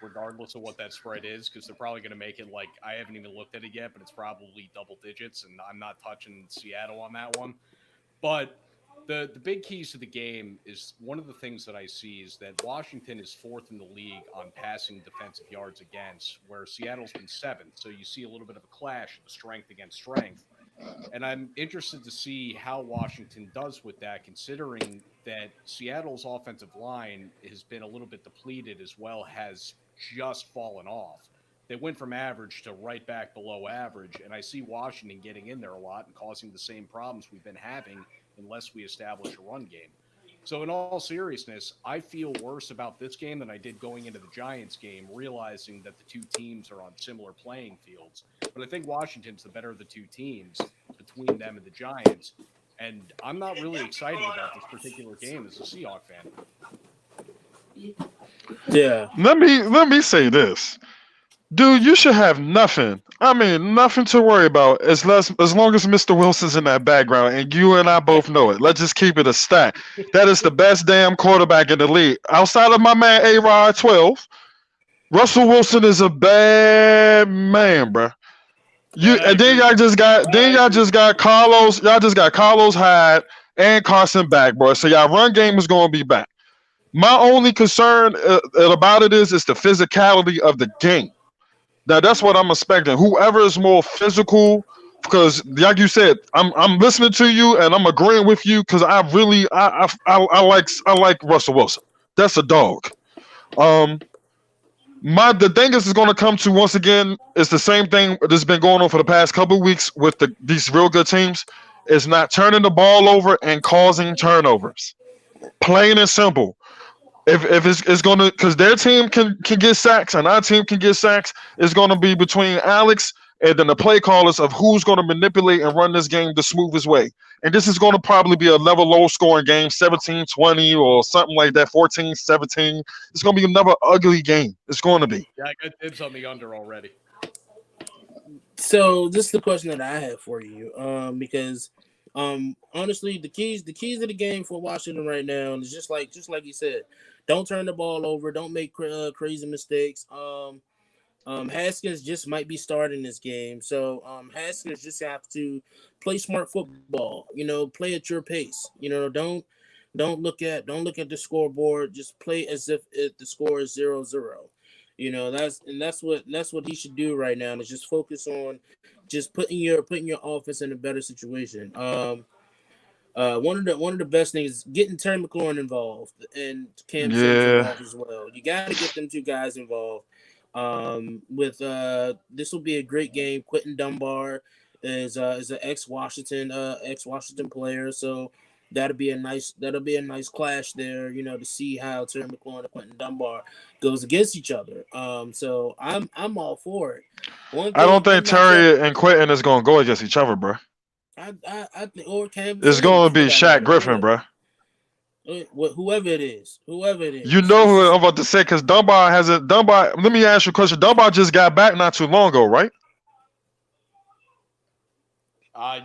regardless of what that spread is, because they're probably going to make it like I haven't even looked at it yet, but it's probably double digits, and I'm not touching Seattle on that one. But the big keys to the game is one of the things that I see is that Washington is fourth in the league on passing defensive yards against, where Seattle's been seventh. So you see a little bit of a clash of strength against strength. And I'm interested to see how Washington does with that, considering that Seattle's offensive line has been a little bit depleted as well, has just fallen off. They went from average to right back below average, and I see Washington getting in there a lot and causing the same problems we've been having unless we establish a run game. So, in all seriousness, I feel worse about this game than I did going into the Giants game, realizing that the two teams are on similar playing fields. But I think Washington's the better of the two teams between them and the Giants. And I'm not really excited about this particular game as a Seahawk fan. Yeah. Let me say this. Dude, you should have nothing. I mean, nothing to worry about as long as Mr. Wilson's in that background, and you and I both know it. Let's just keep it a stat. That is the best damn quarterback in the league. Outside of my man A-Rod 12, Russell Wilson is a bad man, bro. And then y'all just got Carlos Hyde and Carson back, bro. So y'all run game is gonna be back. My only concern about it is the physicality of the game. Now that's what I'm expecting. Whoever is more physical, because like you said, I'm listening to you and I'm agreeing with you because I like Russell Wilson. That's a dog. Um, the thing is going to come to once again is the same thing that's been going on for the past couple of weeks with these real good teams. Is not turning the ball over and causing turnovers. Plain and simple. If it's going to, because their team can get sacks and our team can get sacks, it's going to be between Alex and then the play callers of who's going to manipulate and run this game the smoothest way. And this is going to probably be a level low scoring game, 17-20 or something like that, 14-17. It's going to be another ugly game. It's going to be. Yeah, I got dibs on the under already. So this is the question that I have for you, because honestly, the keys of the game for Washington right now is just like you said, don't turn the ball over, don't make crazy mistakes. Haskins just might be starting this game, so Haskins just have to play smart football. Play at your pace. Don't look at the scoreboard. Just play as if the score is 0-0. That's what he should do right now. Is just focus on just putting your offense in a better situation. One of the best things getting Terry McLaurin involved and Cam Sims Yeah. involved as well. You got to get them two guys involved. With this will be a great game. Quentin Dunbar is an ex Washington player, so that'll be a nice clash there. To see how Terry McLaurin and Quentin Dunbar goes against each other. So I'm all for it. I don't think One matchup. Terry and Quentin is gonna go against each other, bro. I think or Cam It's gonna Sims for be that Shaq matter. Griffin, bro. Whoever it is, You know who I'm about to say because Dunbar hasn't. Dunbar. Let me ask you a question. Dunbar just got back not too long ago, right?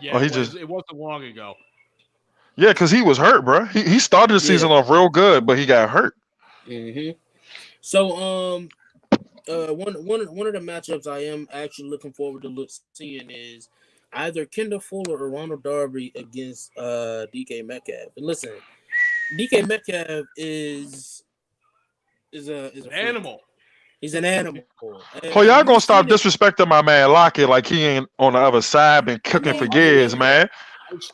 Yeah, Oh, he it wasn't long ago. Yeah, because he was hurt, bro. He started the season off real good, but he got hurt. Mm-hmm. So one of the matchups I am actually looking forward to seeing is either Kendall Fuller or Ronald Darby against DK Metcalf. And listen, DK Metcalf is an animal. He's an animal. Oh, y'all gonna stop disrespecting my man Lockett like he ain't on the other side, been cooking for years, man.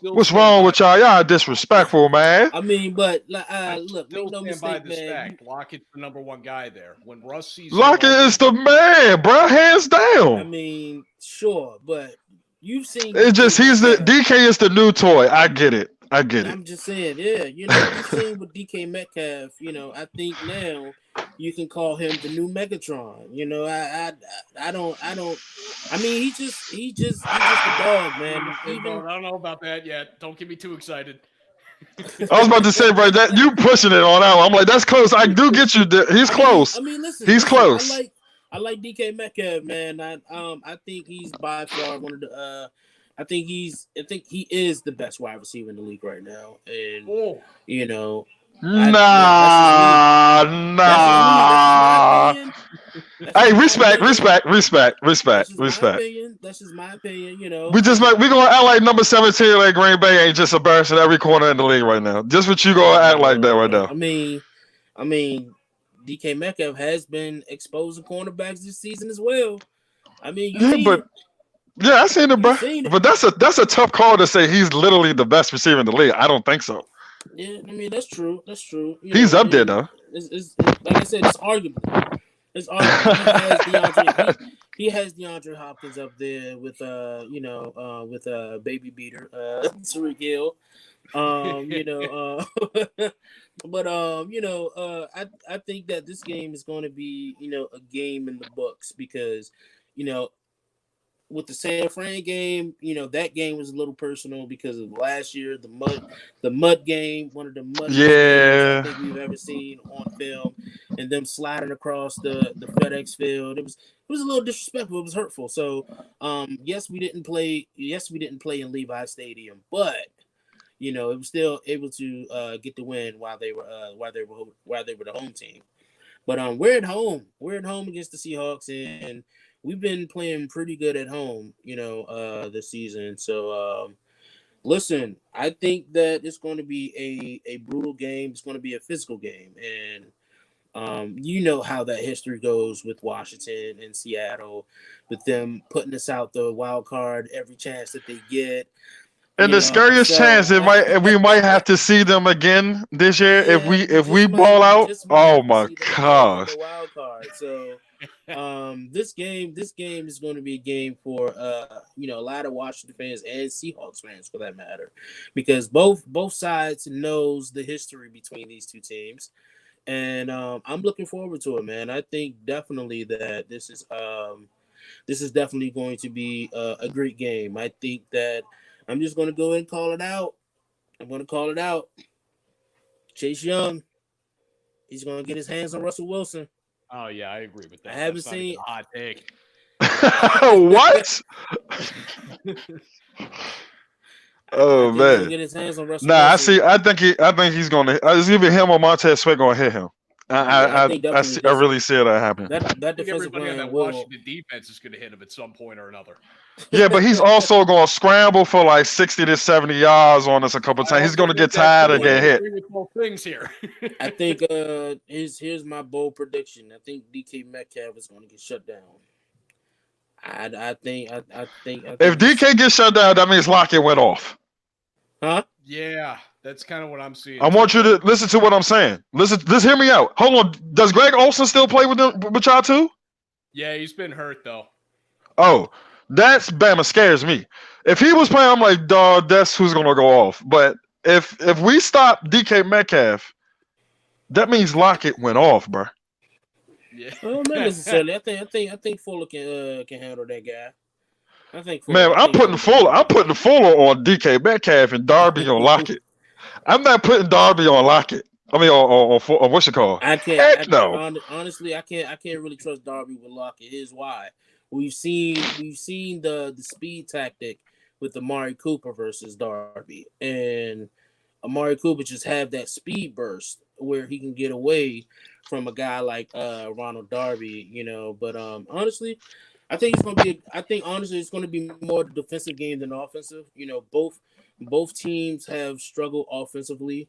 What's wrong with y'all? Y'all disrespectful, man. I mean, but I look, still make no stand by mistake, this man. fact. Lockett's the number one guy there. When Russ sees Lockett is the man, bro, hands down. I mean, sure, but you've seen. It's just DK is the new toy. I get it. I'm just saying, yeah. You've seen with DK Metcalf. I think now you can call him the new Megatron. I don't. I mean, he's just a dog, man. I don't know about that yet. Don't get me too excited. I was about to say, bro, that you pushing it on that one. I'm like, that's close. I do get you. He's close. I mean, listen, he's close. I like DK Metcalf, man. I think he's by far one of the. I think he is the best wide receiver in the league right now, and Nah. Hey, respect. That's just my opinion. We gonna act like number 17 like Green Bay ain't just embarrassing every corner in the league right now. Just what you gonna act like that right now. I mean, DK Metcalf has been exposing cornerbacks this season as well. I mean, yeah, I seen it, bro. But that's a tough call to say he's literally the best receiver in the league. I don't think so. Yeah, I mean that's true. He's up there though. It's like I said, it's arguable. He has DeAndre Hopkins up there with baby beater Tariq Hill. But I think that this game is going to be a game in the books because with the San Fran game, that game was a little personal because of last year, the mud game, one of the muddiest games I think we've ever seen on film, and them sliding across the FedEx field. It was a little disrespectful. It was hurtful. So, yes, we didn't play in Levi Stadium, but it was still able to get the win while they were the home team. But we're at home. We're at home against the Seahawks, and we've been playing pretty good at home, this season. So, listen, I think that it's going to be a brutal game. It's going to be a physical game, and you know how that history goes with Washington and Seattle, with them putting us out the wild card every chance that they get. And the scariest chance we might have to see them again this year if we ball out. Oh my gosh! Wild card. So this game is going to be a game for a lot of Washington fans and Seahawks fans for that matter, because both sides knows the history between these two teams, and I'm looking forward to it, man. I think definitely that this is definitely going to be a great game. I think that. I'm just going to go ahead and call it out. I'm going to call it out. Chase Young, he's going to get his hands on Russell Wilson. Oh, yeah, I agree with that. I haven't seen a hot take. What? Oh man! Get his hands on Russell Wilson. I think he's going to. It's either him or Montez Sweat going to hit him. I really see that happen. That defensive everybody on that will. Washington defense is going to hit him at some point or another. Yeah, but he's also going to scramble for like 60 to 70 yards on us a couple times. He's going to get tired and get hit. With both things here. I think here's my bold prediction. I think DK Metcalf is going to get shut down. I think if DK gets shut down, that means Lockett went off. Huh? Yeah, that's kind of what I'm seeing. I want you to listen to what I'm saying. Listen, just hear me out. Hold on. Does Greg Olson still play with them with y'all too? Yeah, he's been hurt though. Oh, that's Bama scares me. If he was playing, I'm like, dog, that's who's gonna go off. But if we stop DK Metcalf, that means Lockett went off, bro. Yeah. Well, not necessarily. I think Fuller can handle that guy. I think Man, I'm putting Fuller on DK Metcalf and Darby on Lockett. I'm not putting Darby on Lockett. I mean, on what's it called? I can't. Heck no. Honestly, I can't really trust Darby with Lockett. Here's why: we've seen the speed tactic with Amari Cooper versus Darby, and Amari Cooper just have that speed burst where he can get away from a guy like Ronald Darby, But honestly, I think it's going to be more defensive game than offensive. Both teams have struggled offensively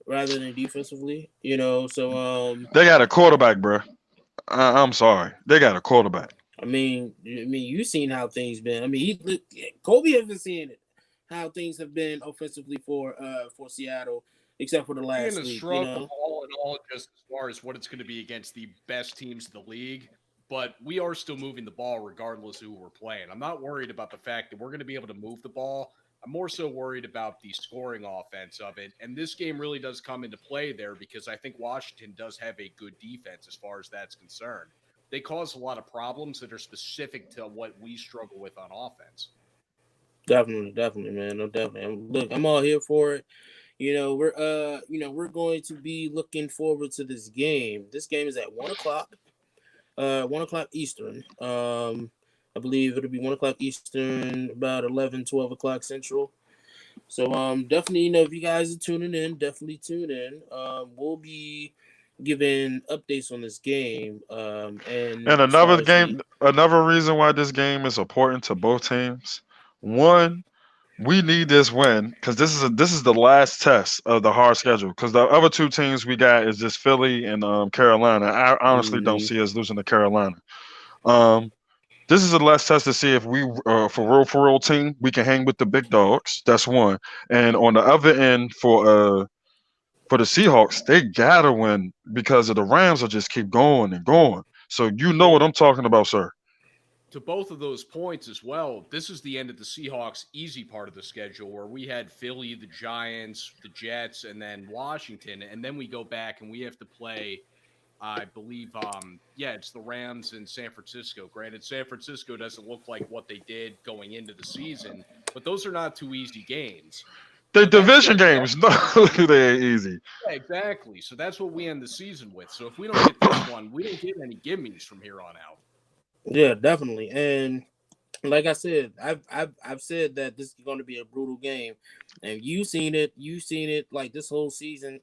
rather than defensively. So They got a quarterback, bro. I'm sorry, they got a quarterback. I mean, you've seen how things been. I mean, Kobe hasn't seen it how things have been offensively for Seattle, except for the last week. Struggle all in all, just as far as what it's going to be against the best teams in the league. But we are still moving the ball regardless of who we're playing. I'm not worried about the fact that we're going to be able to move the ball. I'm more so worried about the scoring offense of it. And this game really does come into play there because I think Washington does have a good defense as far as that's concerned. They cause a lot of problems that are specific to what we struggle with on offense. Definitely, man. No, definitely. Look, I'm all here for it. We're going to be looking forward to this game. This game is at 1:00. 1:00 Eastern. I believe it'll be 1:00 Eastern, about 11, 12 o'clock Central. So definitely, if you guys are tuning in, definitely tune in. We'll be giving updates on this game. And another reason why this game is important to both teams. One, we need this win because this is the last test of the hard schedule. Because the other two teams we got is just Philly and Carolina. I honestly don't see us losing to Carolina. This is the last test to see if we, for real team, we can hang with the big dogs. That's one. And on the other end, for the Seahawks, they gotta win because of the Rams will just keep going and going. So you know what I'm talking about, sir. To both of those points as well, this is the end of the Seahawks' easy part of the schedule where we had Philly, the Giants, the Jets, and then Washington. And then we go back and we have to play, I believe, it's the Rams and San Francisco. Granted, San Francisco doesn't look like what they did going into the season, but those are not two easy games. The division games, no, they ain't easy. Yeah, exactly. So that's what we end the season with. So if we don't get this one, we don't get any gimmies from here on out. Yeah, definitely. And like I said, I've said that this is going to be a brutal game, and you've seen it like this whole season.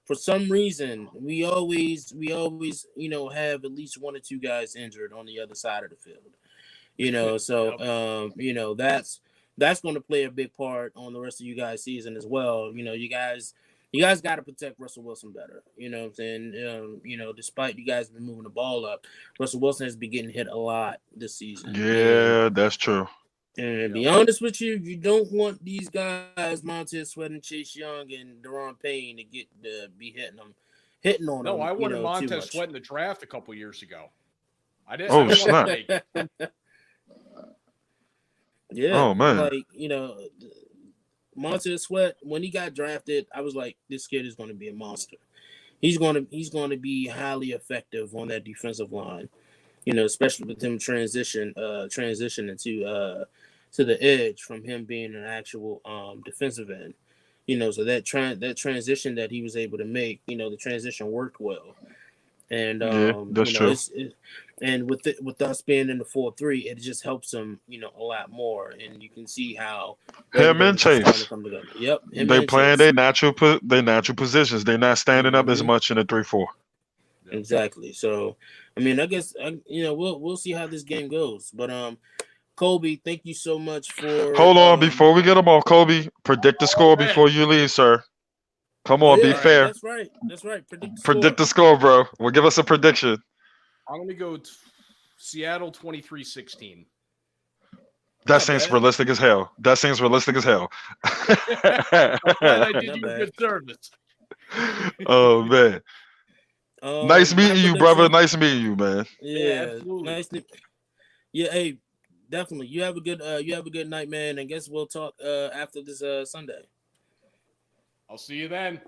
For some reason, we always have at least one or two guys injured on the other side of the field. So that's going to play a big part on the rest of you guys' season as well. You guys got to protect Russell Wilson better. You know what I'm saying? Despite you guys been moving the ball up, Russell Wilson has been getting hit a lot this season. Yeah, that's true. And to be honest with you, you don't want these guys, Montez Sweat and Chase Young and Daron Payne, to be hitting on them. No, I wanted Montez Sweat in the draft a couple years ago. I didn't. Oh, snap. Yeah. Oh, man. Like, Montez Sweat, when he got drafted, I was like, this kid is going to be a monster. He's going to be highly effective on that defensive line. Especially with him transitioning to the edge from him being an actual defensive end. So that transition that he was able to make, the transition worked well. And that's true. And with us being in the 4-3, it just helps them, a lot more. And you can see how him and Chase. Yep. They playing their natural positions. They're not standing up as much in the 3-4. Exactly. So, I mean, I guess we'll see how this game goes. But Kobe, thank you so much for. Hold on, before we get them off, Kobe, predict the score before you leave, sir. Come on, be fair. That's right. Predict the score, bro. Well, give us a prediction. I'm going to go Seattle 23-16. That Not seems bad. realistic as hell. That seems realistic as hell. I'm glad I did Not you bad. good service. Oh man, nice My meeting you, brother. prediction. Nice meeting you, man. Yeah, Yeah, absolutely. nice. Yeah, hey, definitely. You have a good night, man. And guess we'll talk after this Sunday. I'll see you then.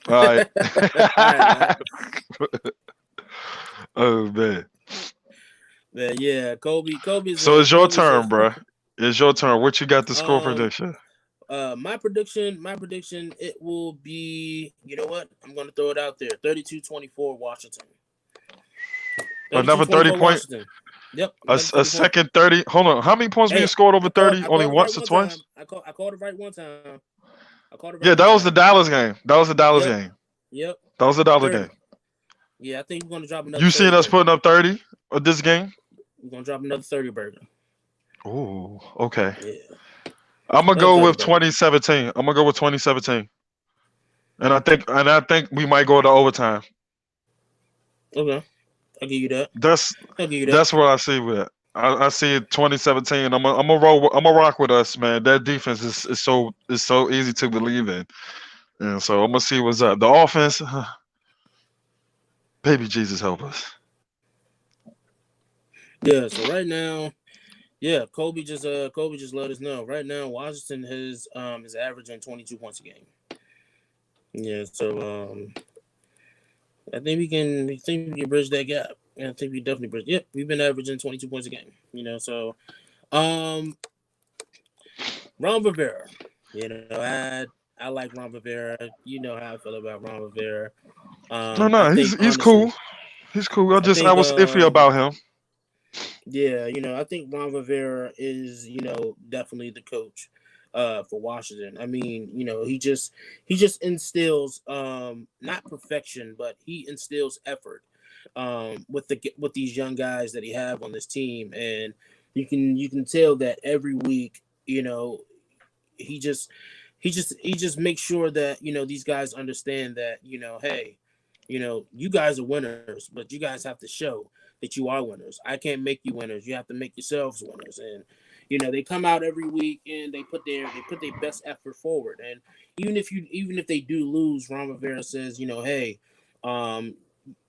All right. All right, man. Oh man. But yeah, So it's your Kobe's turn, bro. It's your turn. What you got the score um prediction? my prediction, it will be, you know what? I'm gonna throw it out there. 32-24 Washington. Another 30 32-24 point. Washington. Yep, A, another a 30 point. second 30. Hold on. How many points being Hey, scored over 30? I Only called it right once or one twice? time. I called it right one time. I called it Yeah, right one that was the time. Dallas game. That was the Dallas Yep, game. yep. That was the Dallas 30. game. Yeah, I think we're gonna drop another You 30 seen us burger. putting up 30 of this game? We're gonna drop another 30 burger. Ooh, okay. Yeah. I'm gonna Another go 30 with burger. 2017. I'm gonna go with 2017. And I think we might go to overtime. Okay. I'll give you that. That's I'll give you that. that's what I see with it. I see it 2017. I'm roll. I'm gonna rock with us, man. That defense is so easy to believe in, and so I'm gonna see what's up. The offense, baby Jesus help us. Yeah, so right now, yeah, Kobe just let us know. Right now, Washington is averaging 22 points a game. Yeah, so I think we can bridge that gap. And I think we definitely bridge. Yep, we've been averaging 22 points a game. So um Ron Rivera. I like Ron Rivera. You know how I feel about Ron Rivera. No, I no, think he's honestly, cool. He's cool. I I think was iffy about him. yeah, I think Ron Rivera is, definitely the coach for Washington. I mean, he just instills not perfection, but he instills effort with these young guys that he have on this team, and you can tell that every week, he just he just makes sure that these guys understand that hey, you guys are winners, but you guys have to show that you are winners. I can't make you winners. You have to make yourselves winners. And they come out every week and they put their best effort forward. And even if they do lose, Ron Rivera says, hey, um,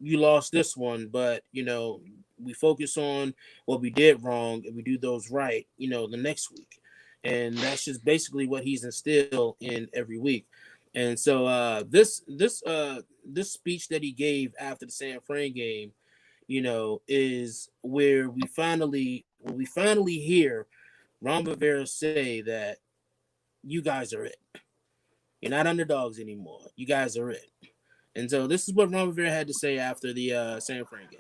you lost this one, but we focus on what we did wrong and we do those right, the next week. And that's just basically what he's instilled in every week. And so this speech that he gave after the San Fran game, is where we finally hear Ron Rivera say that you guys are it. You're not underdogs anymore. You guys are it. And so this is what Ron Rivera had to say after the San Fran game.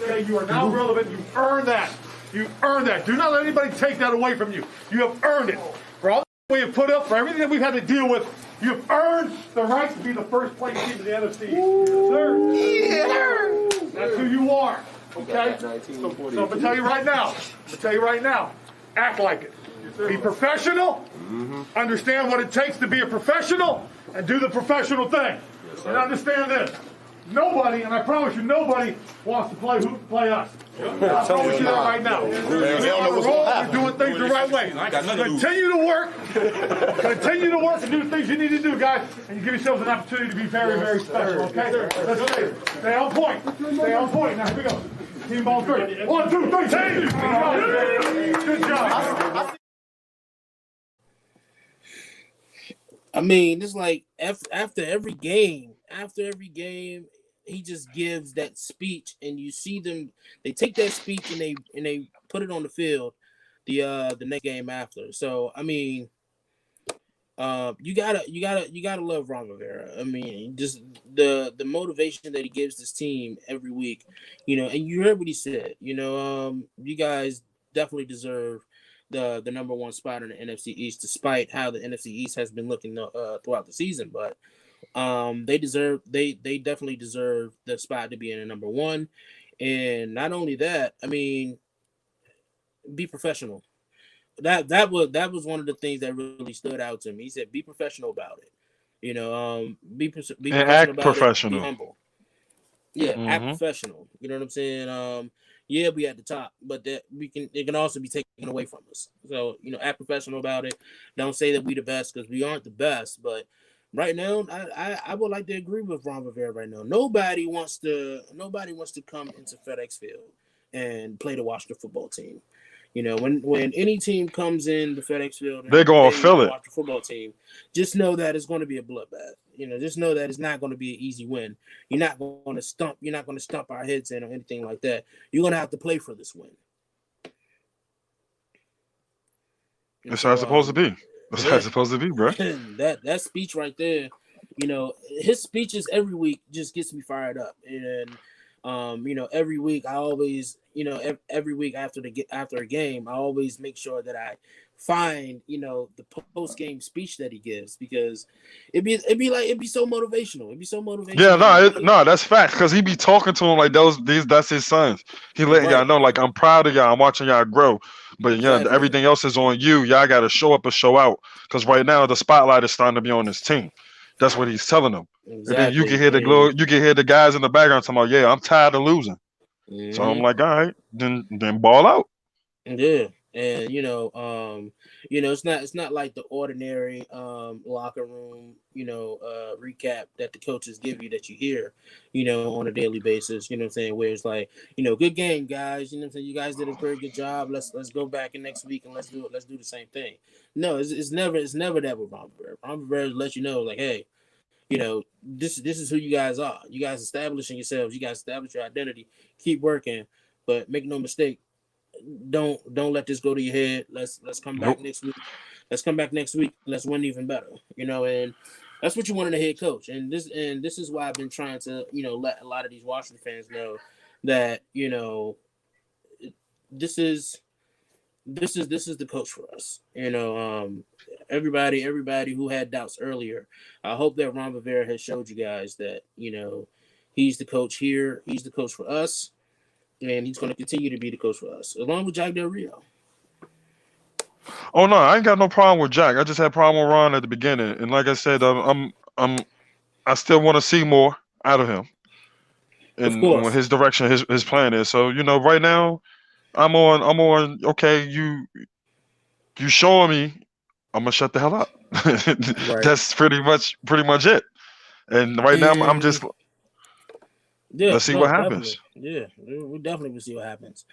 Okay, you are now relevant. You've earned that. You've earned that. Do not let anybody take that away from you. You have earned it. For all the we have put up, for everything that we've had to deal with, you have earned the right to be the first place team in the NFC. Yes, sir. That's who you are. Okay? So I'm going to tell you right now. Act like it. Be professional. Understand what it takes to be a professional and do the professional thing. And understand this. Nobody, and I promise you, nobody wants to play us. I promise you that right now. We're on the roll. We're doing things the right way. Continue to work. Continue to work and do the things you need to do, guys. And you give yourselves an opportunity to be very, very special, okay? Let's stay on point. Stay on point. Now, here we go. Team ball three. 1, 2, 3, team. Good job. I mean, it's like after every game, he just gives that speech, and you see them. They take that speech and they put it on the field, the next game after. So I mean, you gotta love Ron Rivera. I mean, just the motivation that he gives this team every week, and you heard what he said. You guys definitely deserve the number one spot in the NFC East, despite how the NFC East has been looking throughout the season. But they definitely deserve the spot to be in the number one. And not only that, I mean, be professional. That was one of the things that really stood out to me. He said, "Be professional about it. Be And professional act about it. Be professional. humble. Yeah, act Hmm. professional. You know what I'm saying? Yeah, we at the top, but that it can also be taken away from us. So act professional about it. Don't say that we the best because we aren't the best. But right now, I would like to agree with Ron Rivera right now. Nobody wants to come into FedEx Field and play the Washington football team. When any team comes in the FedEx Field They're and gonna play the feel it. Washington football team, just know that it's going to be a bloodbath. Just know that it's not going to be an easy win. You're not going to stump. You're not going to stump our heads in or anything like that. You're going to have to play for this win. That's how it's supposed to be. That's how it's supposed to be, bro. that speech right there, his speeches every week just gets me fired up. And every week I always, every week after a game, I always make sure that I find, the post game speech that he gives because it'd be so motivational. It'd be so Yeah, motivational. no, that's facts. Cause he be talking to him like that's his sons. He letting y'all Right. know, like, I'm proud of y'all. I'm watching y'all grow. But Exactly. everything else is on you. Y'all got to show up and show out. Cause right now the spotlight is starting to be on this team. That's what he's telling them. And then you can Exactly. hear you can hear the guys in the background talking about, yeah, I'm tired of losing. So I'm And like, all right, then ball out. yeah, and it's not like the ordinary locker room recap that the coaches give you that you hear on a daily basis. You know what I'm saying? Where it's like good game, guys. You know what I'm saying? You guys did a very good job. Let's go back in next week and let's do it. Let's do the same thing. No, it's never that with Ron Rivera. Ron Rivera let you know like, hey, this is who you guys are. You guys establishing yourselves. You guys establish your identity. Keep working, but make no mistake, don't let this go to your head. Let's come back Nope. next week. Let's come back next week. Let's win even better. And that's what you want in a head coach. And this is why I've been trying to let a lot of these Washington fans know that this is this is the coach for us. Everybody who had doubts earlier, I hope that Ron Rivera has showed you guys that he's the coach here. He's the coach for us and he's going to continue to be the coach for us, along with Jack Del Rio. Oh no, I ain't got no problem with Jack. I just had a problem with Ron at the beginning. And like I said, I still want to see more out of him Of and when course. his direction, his plan is. So right now, I'm on. Okay, you showing me, I'm gonna shut the hell up. Right. That's pretty much it. And right now, I'm And just yeah, let's see no, what definitely. happens. Yeah, we definitely will see what happens.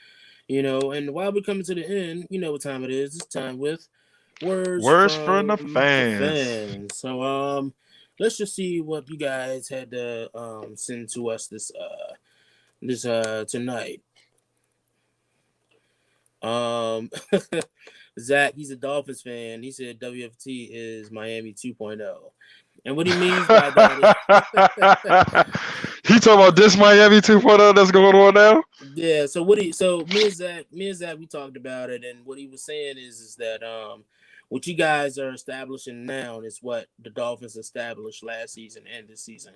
And while we're coming to the end, you know what time it is. It's time with words Words from the from the fans. fans. So let's just see what you guys had to send to us this tonight. Um Zach, he's a Dolphins fan. He said WFT is Miami 2.0. And what he means by that He talking about this Miami 2.0 that's going on now. yeah, so me and Zach we talked about it, and what he was saying is that what you guys are establishing now is what the Dolphins established last season and this season,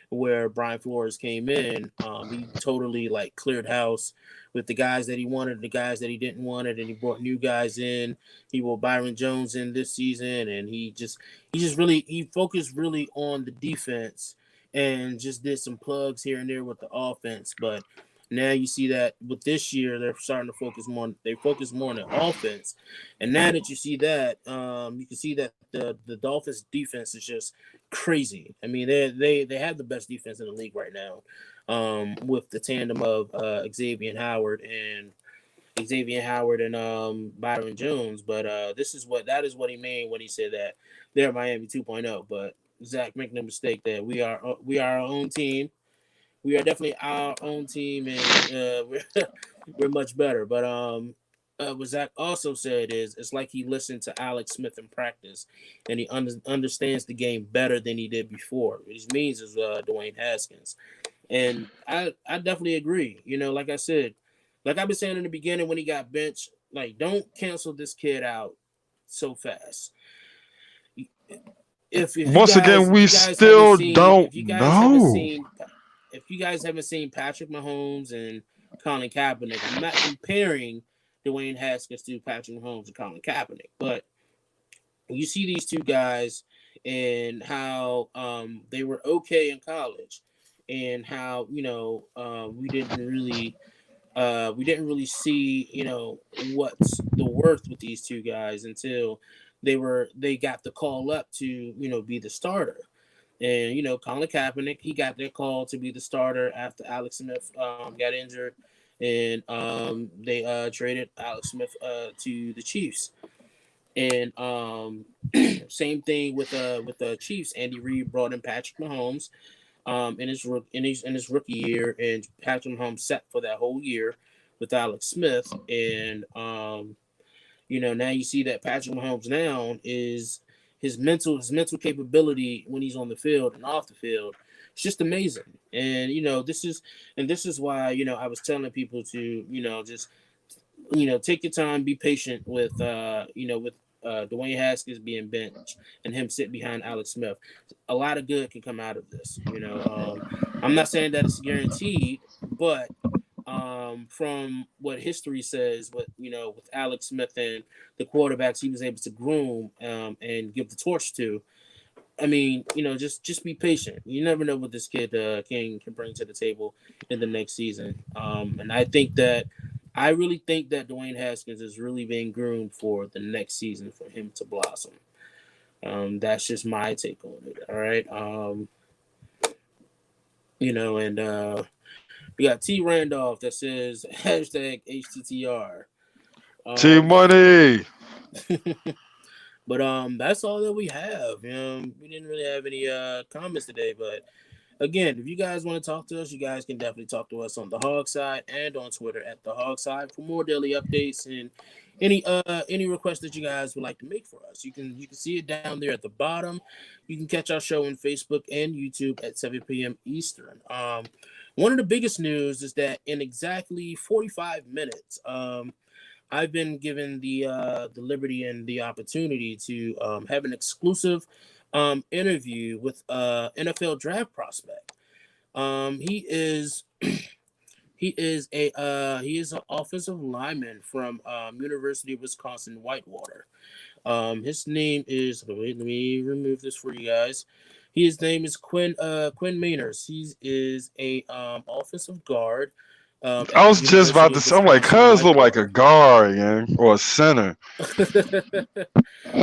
where Brian Flores came in. He totally like cleared house with the guys that he wanted, the guys that he didn't want it, and he brought new guys in. He brought Byron Jones in this season, and he focused really on the defense and just did some plugs here and there with the offense. But now you see that with this year, they're starting to focus more. They focus more on the offense, and now that you see that, you can see that the Dolphins' defense is just crazy. I mean, they have the best defense in the league right now, with the tandem of Xavier Howard and Byron Jones. But that is what he meant when he said that they're Miami 2.0. But Zach, make no mistake that we are our own team. We are definitely our own team, and we're much better. But what Zach also said is it's like he listened to Alex Smith in practice, and he understands the game better than he did before. What he means is Dwayne Haskins, and I definitely agree. Like I said, like I've been saying in the beginning when he got benched, like don't cancel this kid out so fast. If you Once guys again, if we you guys haven't still seen don't if you guys haven't know. seen if you guys haven't seen Patrick Mahomes and Colin Kaepernick, I'm not comparing Dwayne Haskins to Patrick Mahomes and Colin Kaepernick, but you see these two guys and how they were okay in college, and how we didn't really we didn't really see, what's the worth with these two guys until they got the call up to, be the starter. And Colin Kaepernick, he got their call to be the starter after Alex Smith got injured, and they traded Alex Smith to the Chiefs. And same thing with the Chiefs. Andy Reid brought in Patrick Mahomes in his rookie year, and Patrick Mahomes set for that whole year with Alex Smith. And now you see that Patrick Mahomes now is his mental capability when he's on the field and off the field. It's just amazing. And this is why I was telling people to just take your time, be patient with Dwayne Haskins being benched and him sitting behind Alex Smith. A lot of good can come out of this. I'm not saying that it's guaranteed, but from what history says, with Alex Smith and the quarterbacks he was able to groom and give the torch to. I mean, just be patient. You never know what this kid can bring to the table in the next season. And I really think that Dwayne Haskins is really being groomed for the next season for him to blossom. That's just my take on it. All right. And we got T Randolph that says hashtag HTTR. Team Money. But that's all that we have. We didn't really have any comments today, but again, if you guys want to talk to us, you guys can definitely talk to us on the HOGside and on Twitter at the HOGside for more daily updates and any requests that you guys would like to make for us. You can see it down there at the bottom. You can catch our show on Facebook and YouTube at 7 p.m. Eastern. One of the biggest news is that in exactly 45 minutes, I've been given the liberty and the opportunity to have an exclusive interview with NFL draft prospect. He is an offensive lineman from University of Wisconsin Whitewater. His name is let me remove this for you guys. His name is Quinn Mainers. He is a offensive guard. I was just about to say, I'm like, cuz look like a guard, man, or a center.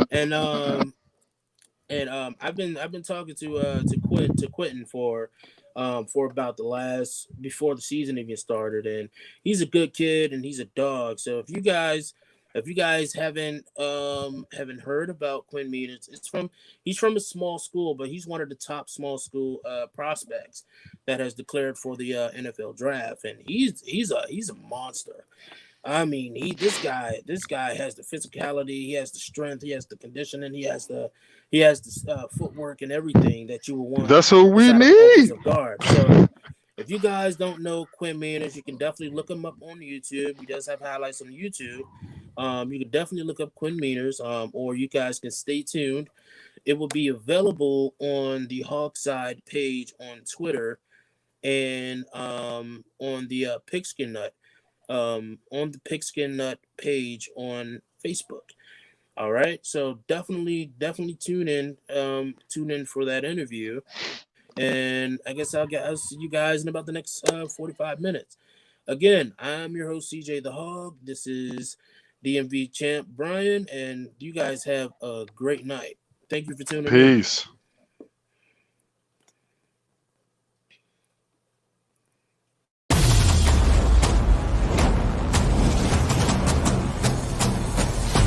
and I've been talking to Quentin for about the last before the season even started, and he's a good kid and he's a dog. So if you guys haven't heard about Quinn Mead, he's from a small school, but he's one of the top small school prospects that has declared for the NFL draft, and he's a monster. I mean, this guy has the physicality, he has the strength, he has the conditioning, he has the footwork and everything that you would want. That's what we need. Guard. So if you guys don't know Quinn Manners, you can definitely look him up on YouTube. He does have highlights on YouTube. You can definitely look up Quinn Manners, or you guys can stay tuned. It will be available on the HOGside page on Twitter and on the Pigskin Nut. On the Pigskin Nut page on Facebook. All right, so definitely tune in for that interview, and I guess I'll see you guys in about the next 45 minutes. Again, I'm your host CJ the Hog. This is DMV champ Brian, and you guys have a great night. Thank you for tuning in. Peace.